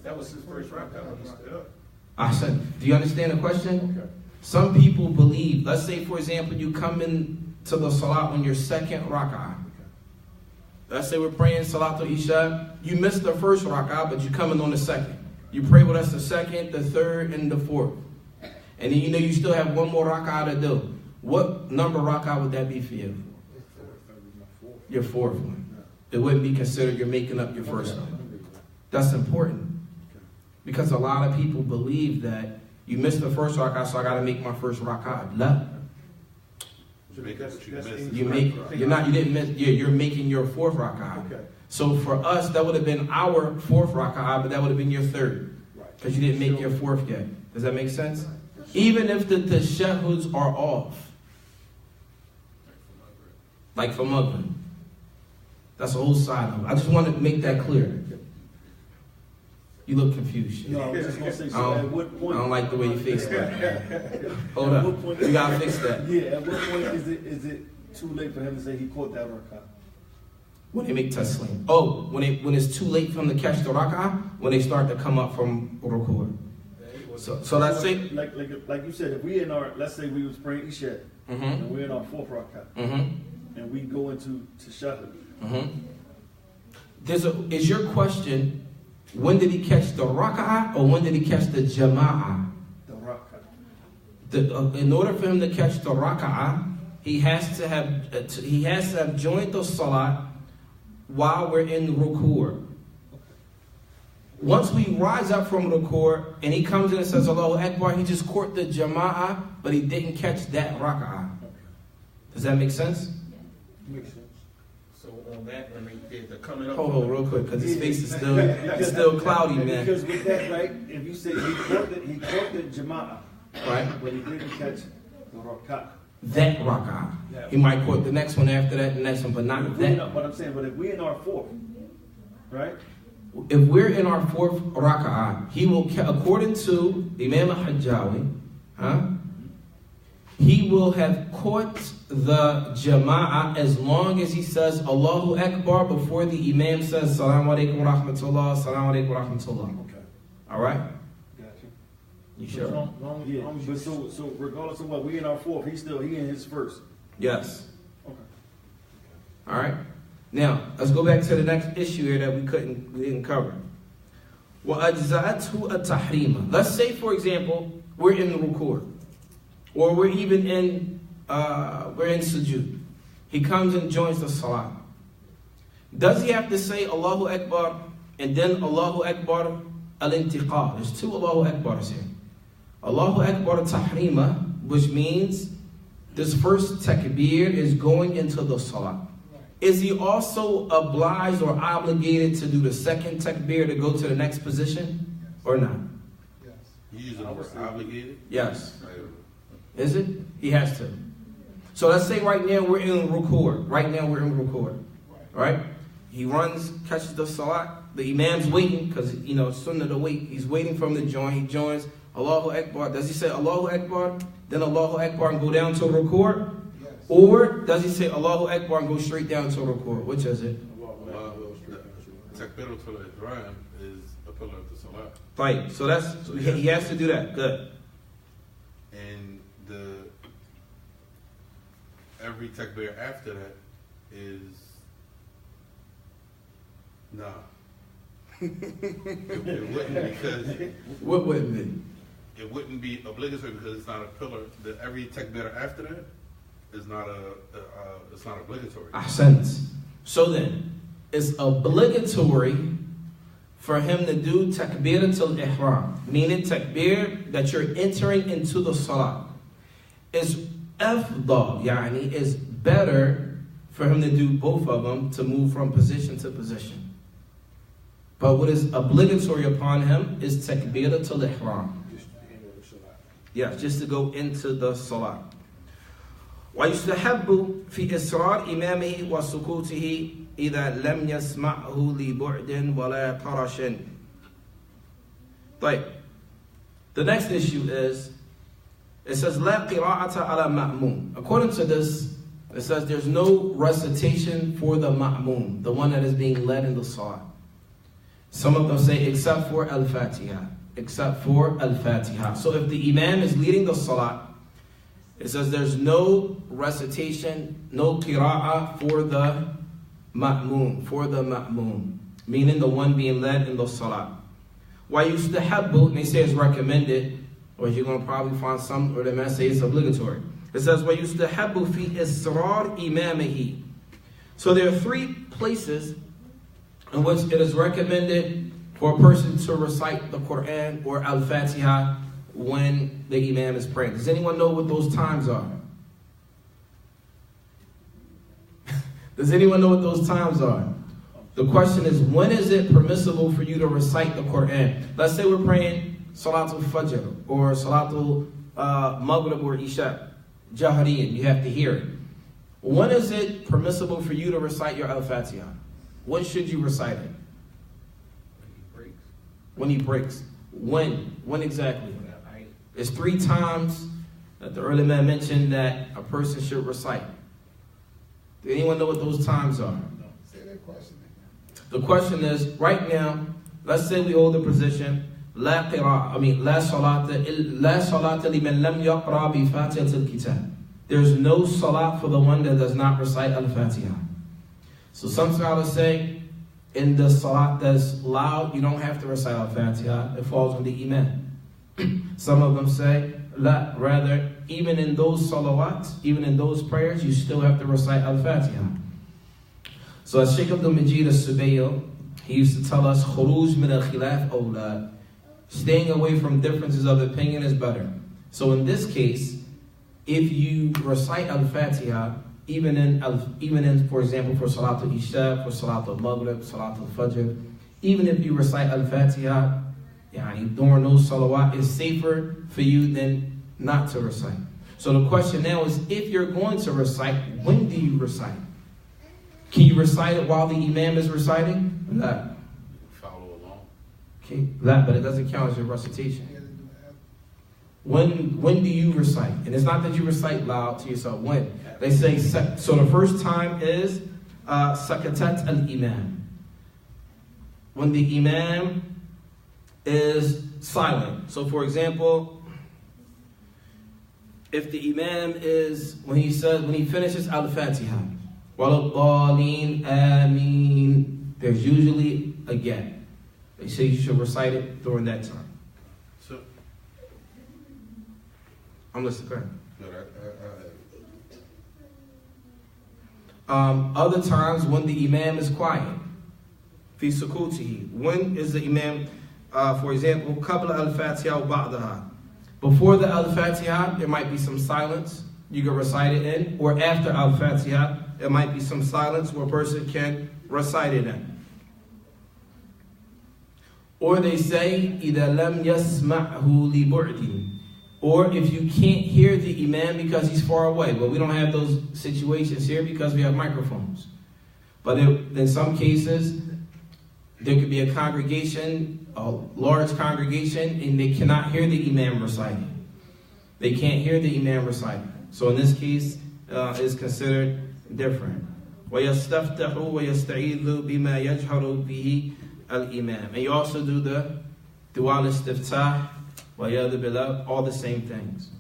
That was his first rak'ah when he stood up. I said, do you understand the question? Okay. Some people believe, let's say for example, you come in to the salat on your second rak'ah. Let's say we're praying Salat al-Isha. You missed the first rak'ah, but you come in on the second. You pray with us the second, the third, and the fourth. And then you still have one more rak'ah to do. What number rak'ah would that be for you? Your fourth one. It wouldn't be considered you're making up your first one. That's important. Because a lot of people believe that you missed the first rak'ah, so I got to make my first rak'ah. La. You're making your fourth rak'ah. Okay. So for us, that would have been our fourth rak'ah, but that would have been your third. Because you didn't make your fourth yet. Does that make sense? Even if the tashahhuds are off. Like for Maghrib. That's a whole side of it. I just want to make that clear. You look confused. No, I was just gonna say. So I at what don't point? like the way you fix that. Hold up. You gotta fix that. Yeah. At what point is it too late for him to say he caught that rak'ah? When they make taslim. Oh, when it's too late for them to catch the rak'ah, when they start to come up from ruku'. So let's say, like you said, if we in our, let's say we was praying Isha, and we're in our 4th rak'ah, and we go into tashahhud. Is your question, when did he catch the rak'ah or when did he catch the jama'ah? The rak'ah. In order for him to catch the rak'ah, he has to have joined the salat while we're in ruku'. Once we rise up from ruku' and he comes in and says Allahu Akbar, he just caught the jama'ah, but he didn't catch that rak'ah. Does that make sense? Makes sense. So on that, when they did the coming up. Hold on real quick, because his face is still cloudy, man. Because with that, right, if you say he caught the jama'ah, Right? but he didn't catch the rak'ah. That rak'ah. He might quote the next one after that, the next one, but not that. But I'm saying, but if we're in our 4th, right? If we're in our 4th rak'ah, he will, according to Imam al-Hajjawi, he will have caught the jama'ah as long as he says Allahu Akbar before the Imam says Salamu alaikum wa rahmatullah, Salamu alaikum wa rahmatullah. Okay. All right? Gotcha. You sure? Yeah. But so regardless of what, we in our 4th, he in his 1st. Yes. Okay. All right? Now, let's go back to the next issue here that we didn't cover. وَأَجْزَأَتْهُ التَّحْرِيمَ. Let's say, for example, we're in the ruku', or we're even in sujood. He comes and joins the salat. Does he have to say Allahu Akbar and then Allahu Akbar al-intiqa? There's 2 Allahu Akbars here. Allahu Akbar tahrima, which means this first takbir is going into the salat. Is he also obliged or obligated to do the second takbir to go to the next position or not? You use the word obligated? Yes. Is it? He has to. So let's say right now we're in ruku'. Right now we're in ruku'. Right? He runs, catches the salat. The imam's waiting because, sunnah to wait. He's waiting for him to join. He joins. Allahu Akbar. Does he say Allahu Akbar? Then Allahu Akbar and go down to ruku'? Yes. Or does he say Allahu Akbar and go straight down to ruku'? Which is it? Takbiratul ihram is a pillar of the salat. Right. So he has to do that. Good. And every takbir after that is nah. It wouldn't because What wouldn't be? it wouldn't be obligatory because it's not a pillar. Every takbir after that is not it's not obligatory. Ahsant. So then, it's obligatory for him to do takbiratul ihram, meaning takbir that you're entering into the salah. It's afdal, yani is better for him to do both of them to move from position to position. But what is obligatory upon him is takbiratul ihram. Yes, just to go into the salah. ويستحب في إصرار إمامه وسكوته إذا لم يسمعه لبعد ولا طرش. طيب. The next issue is, it says لا قراءة على مأموم. According to this, it says there's no recitation for the ma'mum, the one that is being led in the salah. Some of them say except for Al-Fatiha. Except for Al-Fatiha. So if the imam is leading the salah, it says there's no recitation, no qira'ah for the ma'mum, meaning the one being led in the salah. Why yustahabbu, they say it's recommended, or you're going to probably find some, or they might say it's obligatory. It says, why yustahabbu fi israr imamihi. So there are 3 places in which it is recommended for a person to recite the Quran or Al-Fatiha when the imam is praying. Does anyone know what those times are? Does anyone know what those times are? The question is, when is it permissible for you to recite the Quran? Let's say we're praying Salatul Fajr or Salatul Maghrib or Isha, Jahariyan, you have to hear it. When is it permissible for you to recite your Al-Fatiha? When should you recite it? When he breaks. When? When exactly? It's 3 times that the early man mentioned that a person should recite. Does anyone know what those times are? question? The question is, right now, let's say we hold the position, لا صلاة لمن لم يقرأ بفاتحة الكتاب. There's no salat for the one that does not recite Al-Fatiha. So some scholars say, in the salat that's loud, you don't have to recite Al-Fatiha. It falls on the imam. Some of them say, la, rather, even in those salawats, even in those prayers, you still have to recite Al-Fatiha. So as Shaykh Abdul Majid al-Subayl, he used to tell us, khuruj min al-khilaf awla. Staying away from differences of opinion is better. So in this case, if you recite Al-Fatiha, even in, for example, for Salat al-Isha, for Salat al-Maghrib, Salat al-Fajr, even if you recite Al-Fatiha, during those salawat, it's safer for you than not to recite. So the question now is, if you're going to recite, when do you recite? Can you recite it while the imam is reciting? No. Follow along. Okay, but it doesn't count as your recitation. When do you recite? And it's not that you recite loud to yourself. When? They say, so the first time is sakatat al-imam. When the imam is silent. So for example, if the imam is, when he finishes Al-Fatiha, وَلَضَّالِينَ آمين, there's usually a gap. They say you should recite it during that time. So, I'm listening. I Other times when the imam is quiet. Fi sukutihi. When is the imam, for example, qabla al-Fatiha wa ba'daha. Before the Al-Fatiha, there might be some silence. You can recite it in. Or after Al-Fatiha, there might be some silence where a person can recite it in. Or they say, إِذَا لَمْ يَسْمَعْهُ لِبُعْدٍ. Or if you can't hear the imam because he's far away. But we don't have those situations here because we have microphones. But in some cases, there could be a congregation, a large congregation, and they cannot hear the imam reciting. They can't hear the imam reciting. So in this case, it's considered different. وَيَسْتَفْتَحُ وَيَسْتَعِيذُ بِمَا يَجْهَرُ بِهِ الْإِمَامِ. And you also do the dua al-istiftah, وَيَذُ بِلَهُ, all the same things.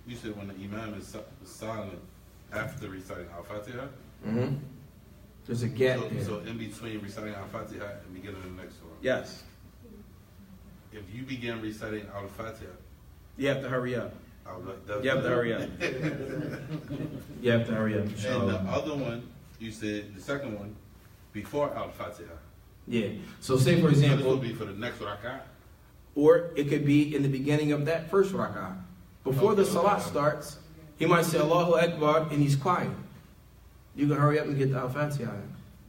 You said when the imam is silent after reciting Al-Fatiha? Mm-hmm. There's a gap there. So in between reciting Al-Fatiha and beginning of the next one? Yes. If you begin reciting Al-Fatiha, you have to hurry up. You have to hurry up. You have to hurry up. And the other one, you said the second one, before Al-Fatiha. Yeah. So say for example, this will be for the next rak'ah. Or it could be in the beginning of that first rak'ah. Before the salat starts, he might say Allahu Akbar and he's quiet. You can hurry up and get the Al-Fatiha.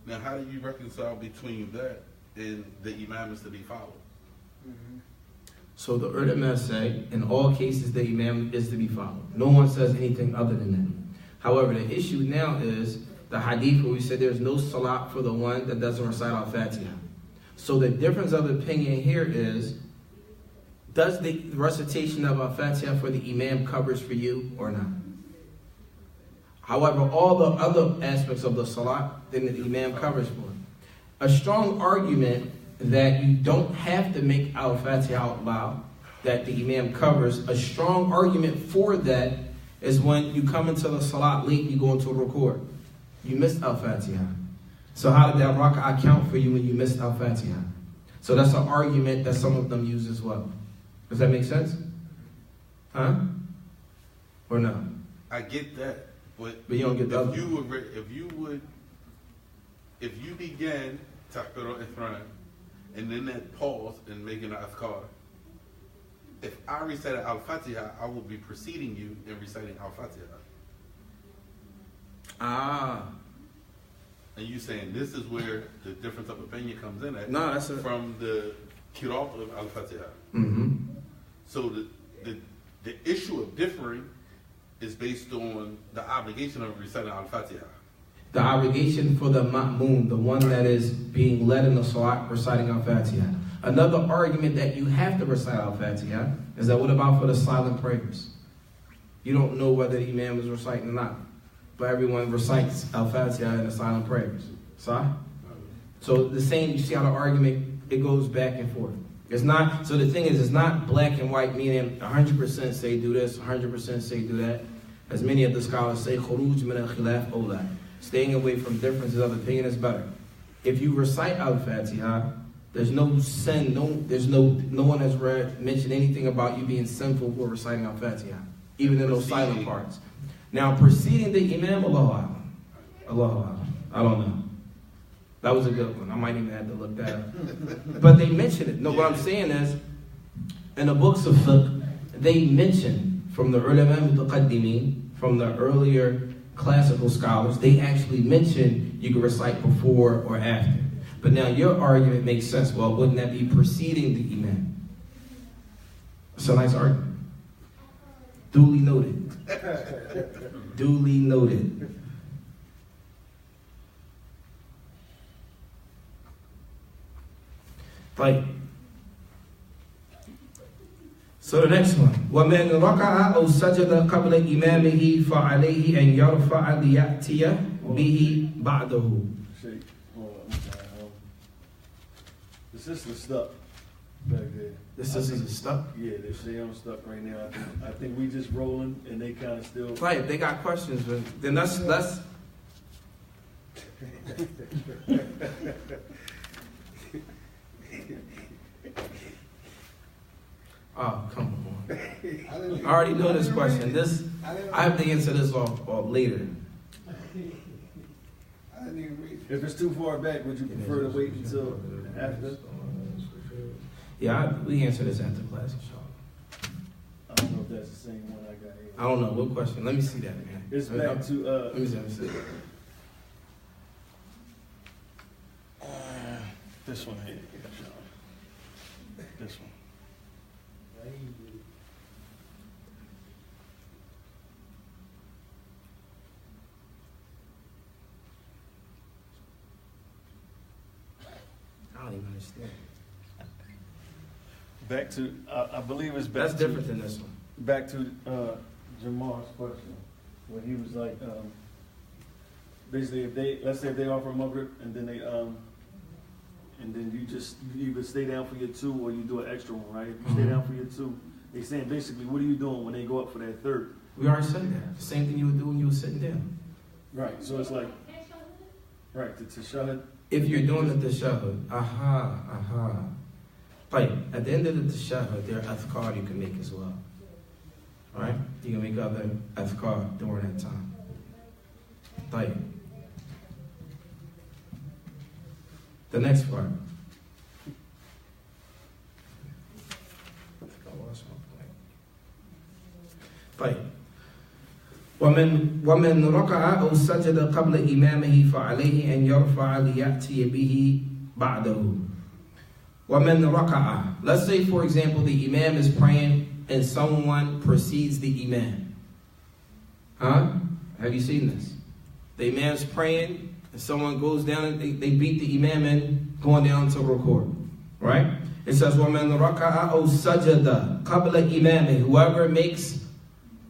Now how do you reconcile between that and the imam is to be followed? Mm-hmm. So the ulama say, in all cases, the imam is to be followed. No one says anything other than that. However, the issue now is the hadith where we said there's no salat for the one that doesn't recite Al-Fatiha. So the difference of opinion here is, does the recitation of Al-Fatiha for the imam covers for you or not? However, all the other aspects of the salat, then the imam covers for. A strong argument that you don't have to make Al-Fatiha out loud, that the imam covers, a strong argument for that is when you come into the salat late, you go into a ruku'. You missed Al-Fatiha. So how did that rak'ah count for you when you missed Al-Fatiha? So that's an argument that some of them use as well. Does that make sense? Huh? Or no? I get that, but you don't get the other. If you began Takbir al-Ihram and then that pause and making an azkar, if I recited Al-Fatiha, I will be preceding you in reciting Al-Fatiha. And you saying this is where the difference of opinion comes in at? No, that's from the Qira'at of Al-Fatiha. Mm-hmm. So the issue of differing is based on the obligation of reciting Al-Fatiha. The obligation for the ma'moom, the one that is being led in the salat, reciting Al-Fatiha. Another argument that you have to recite Al-Fatiha is that what about for the silent prayers? You don't know whether the imam is reciting or not. but everyone recites Al-Fatiha in the silent prayers. So the same, you see how the argument, it goes back and forth. It's not, so the thing is, it's not black and white, meaning 100% say do this, 100% say do that. As many of the scholars say, khuruj min al-khilaf awla. Staying away from differences of opinion is better. If you recite Al-Fatiha, there's no sin, no one has mentioned anything about you being sinful for reciting Al-Fatiha, even in those silent parts. Now, preceding the Imam, Allahu A'lam. I don't know. That was a good one. I might even have to look that up. But they mention it. No, what I'm saying is, in the books of fiqh, they mention from the ulama mutaqaddimin, from the earlier classical scholars, they actually mention you can recite before or after. But now your argument makes sense. Well, wouldn't that be preceding the Imam? It's a nice argument. Duly noted. Duly noted. Right. So the next one. وَمَنْ رَكَعَ أَوْ سَجَدَ قَبْلَ إِمَامِهِ فَعَلَيْهِ أَنْ يَرْفَعَ لِيَأْتِيَ بِهِ بَعْدَهُ. The sister's stuck back there. The sisters are stuck? Yeah, they're stuck right now. I think we just rolling and they kind of still. Right, if they got questions, then let's oh, come on. I already know this question. I have to answer this off later. If it's too far back, would you prefer to wait until after? Yeah, we answer this after class, inshallah. I don't know if that's the same one I got here. I don't know. What question? Let me see that, man. It's back to, let me see. This one here. This one. I don't even understand. Back to, I believe it's back That's different than this one. Back to Jamal's question, when he was like, basically, let's say if they offer Maghrib and then and then you either stay down for your two or you do an extra one, right? If you stay down for your two, they saying basically, what are you doing when they go up for that third? We already said that. The same thing you would do when you were sitting down. Right. So it's like, right, the tashahhud. If you're doing the tashahhud, Right. At the end of the tashahhud, there are adhkar you can make as well. Right? You can make other adhkar during that time. Right. The next part. Right. ومن ركع أو سجد قبل إمامه فعليه أن يرفع ليأتي به بعده. ومن ركع. Let's say, for example, the imam is praying and someone precedes the imam. Have you seen this? The imam's praying and someone goes down and they beat the imam and going down to record. Right? It says ومن ركع أو سجد قبل إمامه. Whoever makes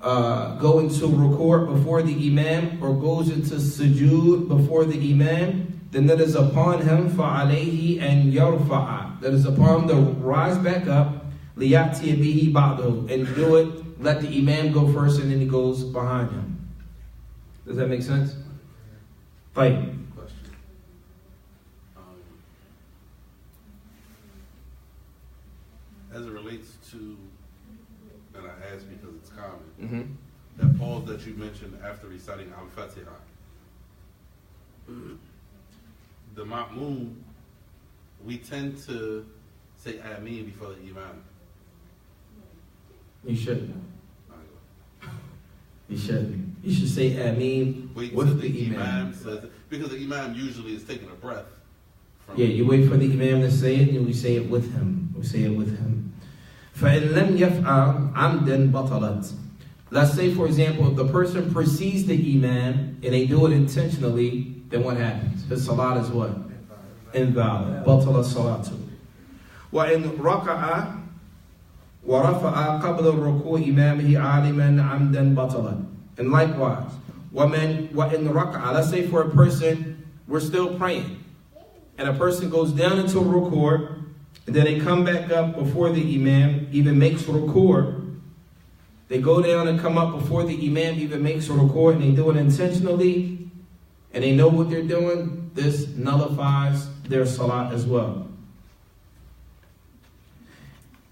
go into record before the imam or goes into sujood before the imam, then that is upon him فَعَلَيْهِ أَنْ يَرْفَعَ. That is upon him to rise back up لِيَأْتِيَ بِهِ بَعْدَهُ, and do it, let the imam go first and then he goes behind him. Does that make sense? Fight. Question. As it relates to, and I ask because it's common, that pause that you mentioned after reciting Al-Fatiha, the ma'moom, we tend to say Ameen before the Imam. You shouldn't. You shouldn't. You should say Ameen Wait with till the imam. says it, because the Imam usually is taking a breath. Yeah, you wait for the imam to say it and we say it with him. We say it with him. فَإِن لَمْ يَفْعَلْ عَمْدًا بَطَلَتْ. Let's say, for example, if the person precedes the imam and they do it intentionally, then what happens? His salat is what? Invalid. بَطَلَ صَلَاتُ. وَإِن رَكَعَ وَرَفَعَ قَبْلَ الرُّكُوعِ إِمَامِهِ عَالِمًا عَمْدًا بَطَلًا. And likewise, What in the rak'ah? Let's say for a person, we're still praying, and a person goes down into ruku', and then they come back up before the imam even makes ruku'. They go down and come up before the imam even makes ruku', and they do it intentionally, and they know what they're doing. This nullifies their salat as well.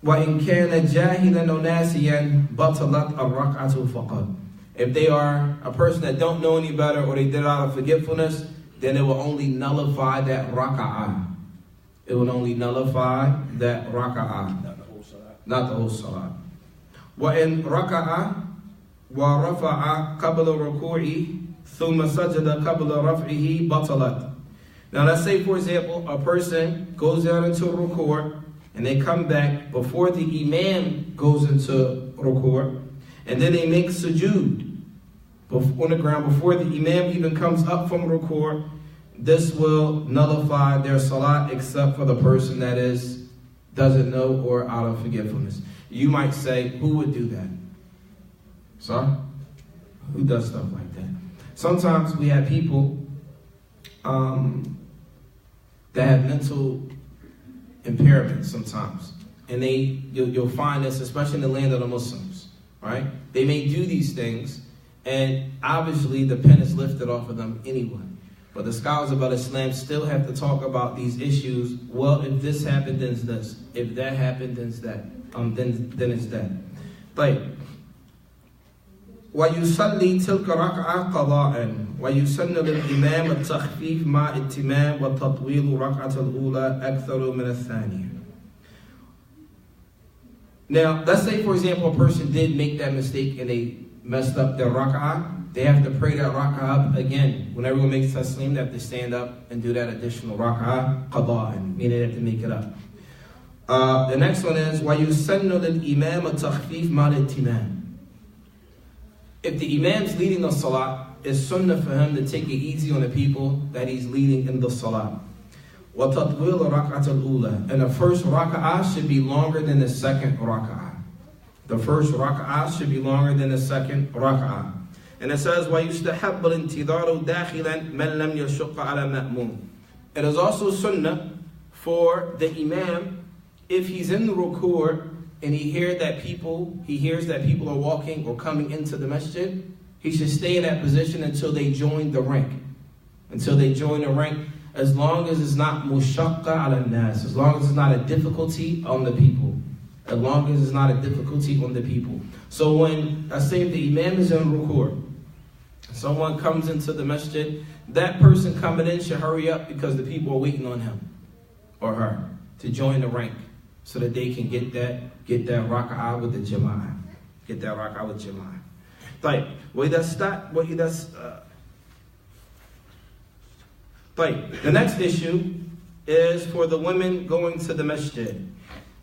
وَإِنْ كَانَ جَاهِلًا أَوْ نَاسِيًا بَطَلَتْ الرَّكْعَةُ فَقَدْ. If they are a person that don't know any better, or they did it out of forgetfulness, then it will only nullify that raka'ah. It will only nullify that raka'ah. Not the whole salat. Not the whole salat. وَإِنْ رَكَعَ وَرَفَعَ قَبْلَ رُكُوعِهِ ثُمَّ سَجَدَ قَبْلَ رَفْعِهِ بَطَلَتْ. Now let's say, for example, a person goes down into ruku', and they come back before the imam goes into ruku', and then they make sujood on the ground before the imam even comes up from ruku'. This will nullify their salat, except for the person that doesn't know or out of forgetfulness. You might say, who would do that? Sorry? Who does stuff like that? Sometimes we have people that have mental impairments sometimes. And you'll find this, especially in the land of the Muslims, right? They may do these things, and obviously the pen is lifted off of them anyway. But the scholars of Islam still have to talk about these issues. Well, if this happened, then it's this. If that happened, then it's that. Then it's that. طيب. ويصلي تلك ركعة قضاء ويسن للإمام التخفيف مع اتمام وتطويل ركعة الأولى أكثر من الثانية. Now, let's say, for example, a person did make that mistake and they messed up their rak'ah. They have to pray that rak'ah again. When everyone makes taslim, they have to stand up and do that additional rak'ah qada'an, meaning they have to make it up. The next one is وَيُسَنُّ لِلْإِمَامَ التَّخْفِيفِ مَعَ الْإِتِمَامِ. If the imam's leading the salat, it's sunnah for him to take it easy on the people that he's leading in the salat. وَتَطْوِيلُ رَكْعَةَ الْأُولَى. And the first rak'ah should be longer than the second rak'ah. The first rak'ah should be longer than the second rak'ah. And it says, وَيُسْتَحَبُّ الْإِنْتِظَارُ دَاخِلًا مَنْ لَمْ يَشُقَّ عَلَى مَأْمُومٍ. It is also sunnah for the imam, if he's in the ruku' and he hears that people are walking or coming into the masjid, he should stay in that position until they join the rank. Until they join the rank, as long as it's not mushaqqa ala nas, as long as it's not a difficulty on the people. As long as it's not a difficulty on the people. So when, I say if the imam is in ruku', someone comes into the masjid, that person coming in should hurry up because the people are waiting on him or her to join the rank so that they can get that rak'ah with the jama'ah. Get that rak'ah with jama'ah. طيب. The next issue is for the women going to the masjid.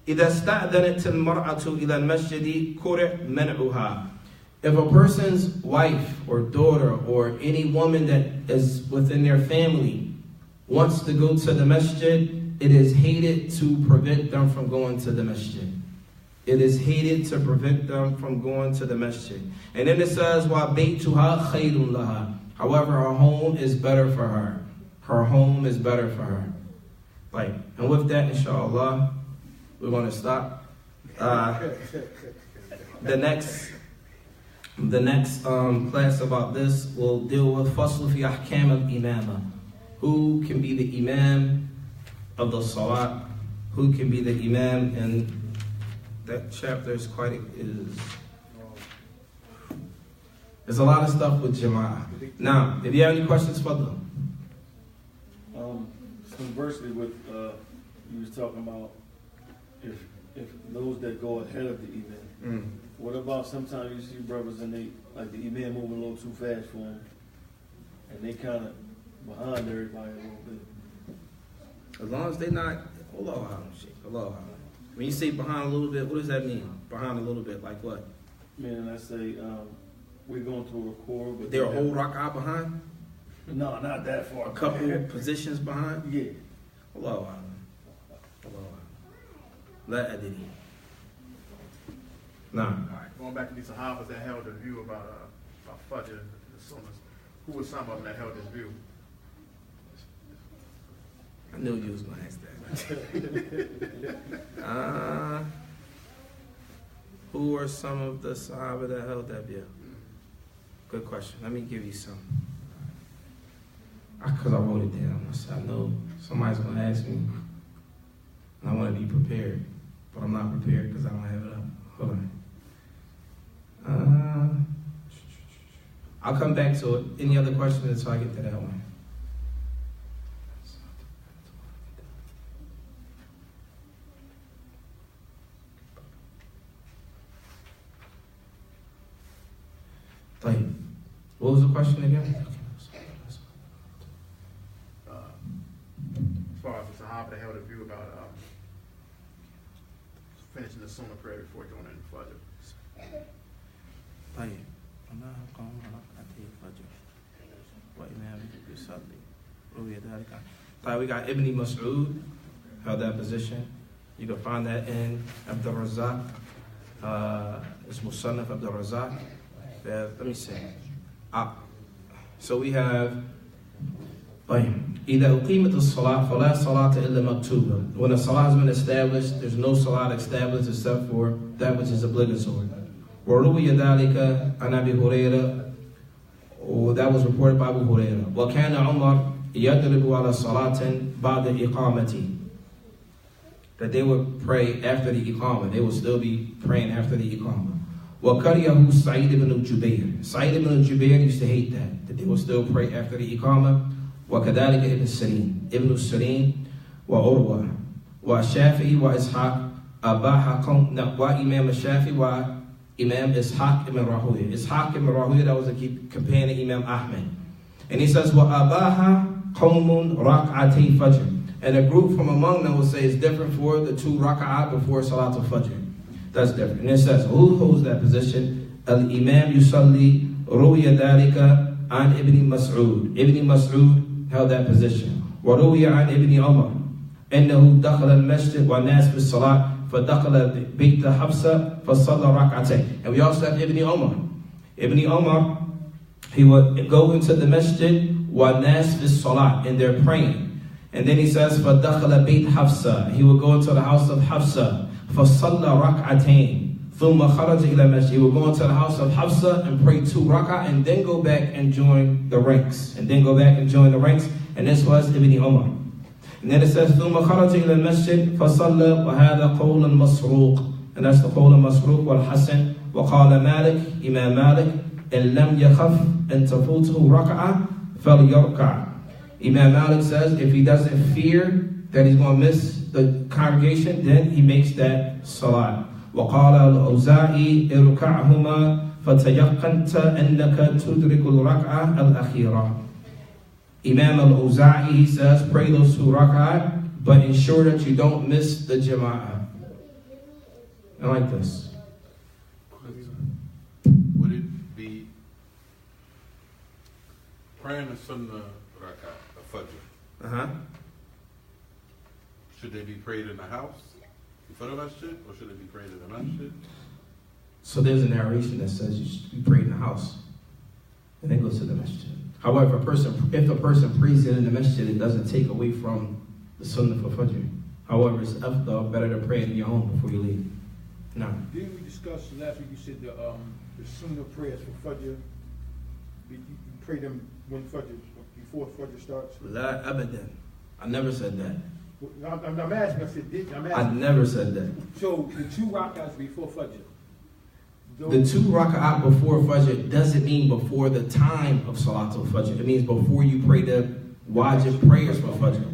إذا استأذنت المرأة إلى المسجد كره منعها. If a person's wife or daughter or any woman that is within their family wants to go to the masjid, it is hated to prevent them from going to the masjid. It is hated to prevent them from going to the masjid. And then it says, وَبَيْتُهَا خَيْرٌ لَهَا. However, her home is better for her. Her home is better for her. Right. And with that, inshallah, we're going to stop. The next class about this will deal with Fasl fi Ahkam al-Imama. Who can be the Imam of the Salat? Who can be the Imam? And that chapter is there's a lot of stuff with Jama'ah. Now, if you have any questions for them. Conversely, with you was talking about if those that go ahead of the imam. What about sometimes you see brothers and they like the imam moving a little too fast for them, and they kind of behind everybody a little bit. As long as they're not, Allah. When you say behind a little bit, what does that mean? Behind a little bit, like what? Man, I say we're going through a record, but they're a whole rak'ah behind. No, not that far. A couple positions behind. Yeah. Allah. La adri. Nah. All right, going back to these Sahabas that held the view about Fajr and the Sunnahs. Who were some of them that held this view? I knew you was going to ask that. Who are some of the Sahaba that held that view? Good question. Let me give you some. Because I wrote it down. I know somebody's going to ask me. And I want to be prepared. But I'm not prepared because I don't have it up. Hold on. I'll come back to it. Any other questions until I get to that one? What was the question again? As far as the Sahaba that held a view about finishing the Sunnah prayer before joining the Fajr. We got Ibn Mas'ud held that position. You can find that in Abdul Razak. It's Musannaf Abdul Razak. Let me see. So we have إذا أقيمت الصلاة فلا صلاة إلا مكتوبة. When a salah has been established, there's no salat established except for that which is obligatory. وروي ذلك عن أبي هريرة. That was reported by Abu Hurairah. وكان عمر يضرب على صلاة بعد الإقامة. That they would pray after the Iqamah. They would still be praying after the Iqamah. وَكَرِيَهُ سَعِيدِ بْنُ جُبَيْرٍ. Sa'id ibn Jubair used to hate that they would still pray after the Iqamah. وَكَذَلِكَ ابن السِّرِينَ ابن السِّرِينَ وَعُرْوَةَ وَالشَّافِعِي وَإِسْحَاقَ أَبَاحَ قَوْمٍ وَإِمَامَ الشَّافِعِي وَإِمَامَ إِسْحَاقَ ibn Rahuya. Ishaq ibn Rahuya, that was a companion Imam Ahmed. And he says, وَأَبَاحَ قَوْمٌ رَكْعَتَيْ فَجْرٍ. And a group from among them will say it's different for the 2 rak'ah before Salatul Fajr. That's different. And it says, who holds that position? Al-Imam Yusalli Ruya Dalika an Ibn Mas'ud. Ibn Mas'ud held that position. وروي عن ابن عمر أنه دخل المسجد والناس في الصلاة فدخل بيت حفصة فصلى ركعتين. And we also have Ibn Umar. Ibn Umar, he would go into the masjid والناس في الصلاة, and they're praying. And then he says فدخل بيت حفصة. He would go into the house of Hafsa فصلى ركعتين ثم خرج إلى المسجد. He would go into the house of Hafsa and pray 2 rak'ah and then go back and join the ranks. And this was Ibn Umar. And then it says ثم خرج إلى المسجد فصلى وهذا قول مسروق. And that's the قول مسروق والحسن. وقال مالك إمام مالك إن لم يخف أن تفوته ركعة فليركع. Imam Malik says if he doesn't fear that he's going to miss the congregation, then he makes that salat. وقال الأوزاعي اركعهما فتيقنت أنك تدرك الركعة الأخيرة. Imam al-Awza'i, he says, pray those 2 rak'ah, but ensure that you don't miss the jama'ah. I like this. Would it be praying the sunnah rak'ah, the fajr? Should they be prayed in the house before the masjid, or should it be prayed in the masjid? So there's a narration that says you should be prayed in the house and then go to the masjid. However, if the person prays it in the masjid, it doesn't take away from the sunnah for fajr. However, it's better to pray in your home before you leave. No. Didn't we discuss last week? You said the sunnah prayers for fajr. You pray them when fajr, before fajr starts. La abadan. I never said that. I'm asking. I said, I'm asking. I never said that. So the 2 rak'ahs before fajr. The 2 rak'ah before Fajr doesn't mean before the time of Salatul Fajr. It means before you pray the wajib prayers for Fajr.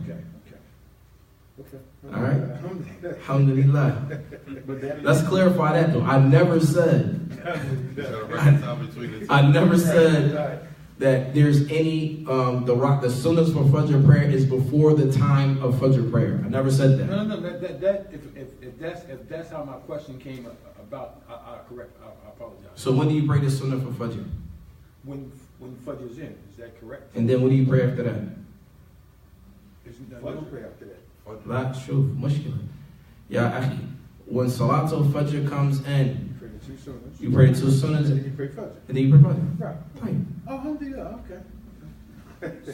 Okay. All right? Alhamdulillah. Let's clarify that though. I never said that there's any, the sunnahs for Fajr prayer is before the time of Fajr prayer. I never said that. No. If that's how my question came about, I apologize. So when do you pray the sunnah for Fajr? When Fajr is in, is that correct? And then what do you pray after that? I don't pray after that. La shuf, mushkila. Ya akhi, when Salatul Fajr comes in, You pray the 2 sunnahs. you pray the 2 sunnahs And then you pray Fajr. and then you pray Fajr. Right. Right. Oh, alhamdulillah, okay.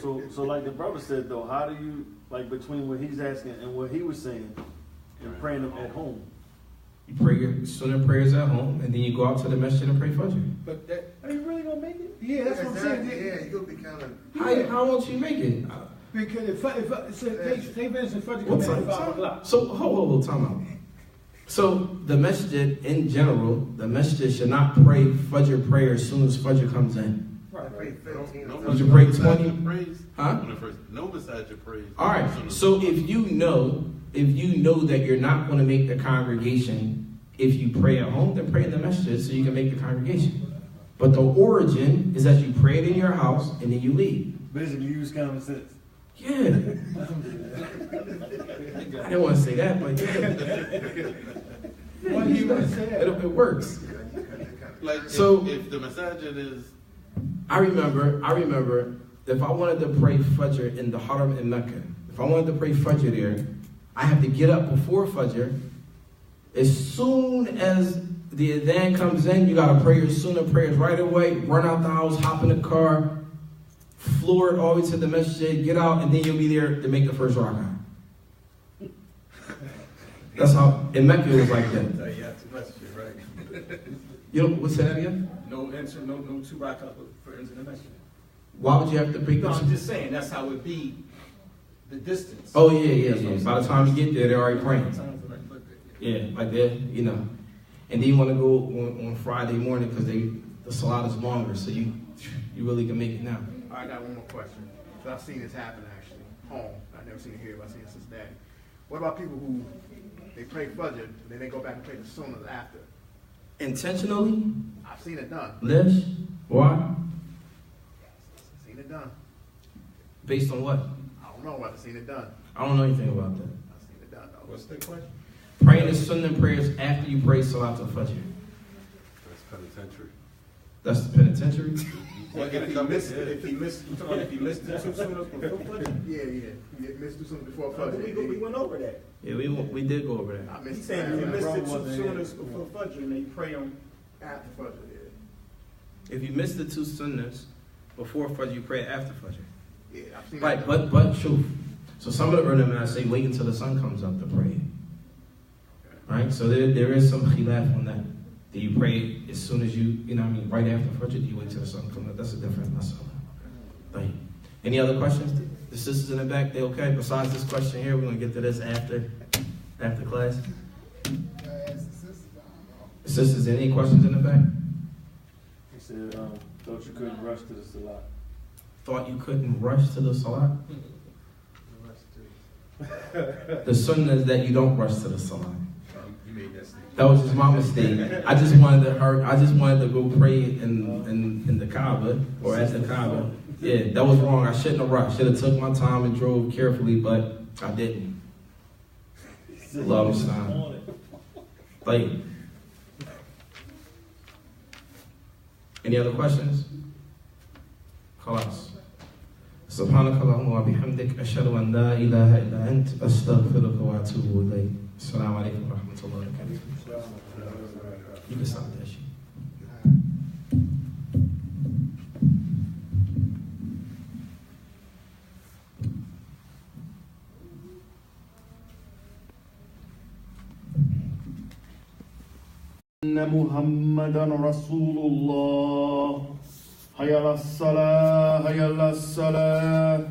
So like the brother said though, how do you, like between what he's asking and what he was saying, and praying them at home? You pray your sunnah prayers at home, and then you go out to the masjid and pray Fajr. But that, Are you really gonna make it? yeah, that's what I'm saying. Yeah, you'll be kind of. How won't you make it? Because if say for instance, Fajr What come at time? 5 o'clock. So hold, time out. So the masjid in general, the masjid should not pray Fajr prayer as soon as Fajr comes in. Right. Pray 15. Would you pray 20? Praise. Huh? No beside your praise. All right. So if you know that you're not going to make the congregation, if you pray at home, then pray in the masjid so you can make the congregation. But the origin is that you pray it in your house and then you leave. Basically, use common sense. Yeah. I didn't want to say that, but yeah. Why do you want to say that? It works. Like So- if the masajid is I remember if I wanted to pray Fajr in the Haram in Mecca, if I wanted to pray Fajr there, I have to get up before Fajr. As soon as the adhan comes in, you got to pray your sunnah prayers right away, run out the house, hop in the car, floor it all the way to the masjid, get out, and then you'll be there to make the first rak'ah. That's how, in Mecca it was like that. Yeah, too much shit, right? You know, what's that again? No enter, no 2 rak'ah for entering the masjid. Why would you have to break No, the I'm just saying, that's how it be, the distance. Oh, yeah. By the time you get there, they're already praying. Sometimes when I look at it. Yeah, like that, you know. And then you want to go on Friday morning because the salat is longer, so you really can make it now. I got one more question. 'Cause I've seen this happen actually. Home. I've never seen it here, but I've seen it since Daddy. What about people who they pray Fajr, and then they go back and pray the sunnahs after? Intentionally? I've seen it done. Lish? Why? I've seen it done. Based on what? I don't know, but I've seen it done. I don't know anything about that. I've seen it done though. What's the question? Praying the sunnah prayers after you pray Salat al-Fajr. that's penitentiary. That's the penitentiary? Well, if he missed the 2 sunnahs before Fajr? Yeah. You missed do something before Fajr. We went over that. Yeah, we did go over that. I missed He's saying if you that. missed the 2 Brother wasn't sunnahs before Fajr and they pray them. After Fajr, If you miss the 2 sunnahs before Fajr, you pray after Fajr. yeah. I've seen Right, that done. but truth. So some of the ulama say wait until the sun comes up to pray. Right? So there is some khilaf on that. Do you pray as soon as right after Fajr? Do you wait till the sun comes up? That's a different masala. Right. Any other questions? The sisters in the back, they okay? Besides this question here, we're going to get to this after class. The sisters, any questions in the back? He said, thought you couldn't rush to the Salat. Thought you couldn't rush to the Salat? The sunnah is that you don't rush to the Salat. You made that statement. That was just my mistake. I just wanted to go pray in the Kaaba or at the Kaaba. Yeah, that was wrong. I shouldn't have rushed. Should have took my time and drove carefully, but I didn't. Love sign. Like, any other questions? خلاص. سبحانك اللهم وبحمدك أشهد أن لا إله إلا أنت أستغفرك وأتوب إليك. السلام عليكم ورحمة الله وبركاته. You can stop that shit. أن محمدا رسول الله. حي على الصلاة حي على الصلاة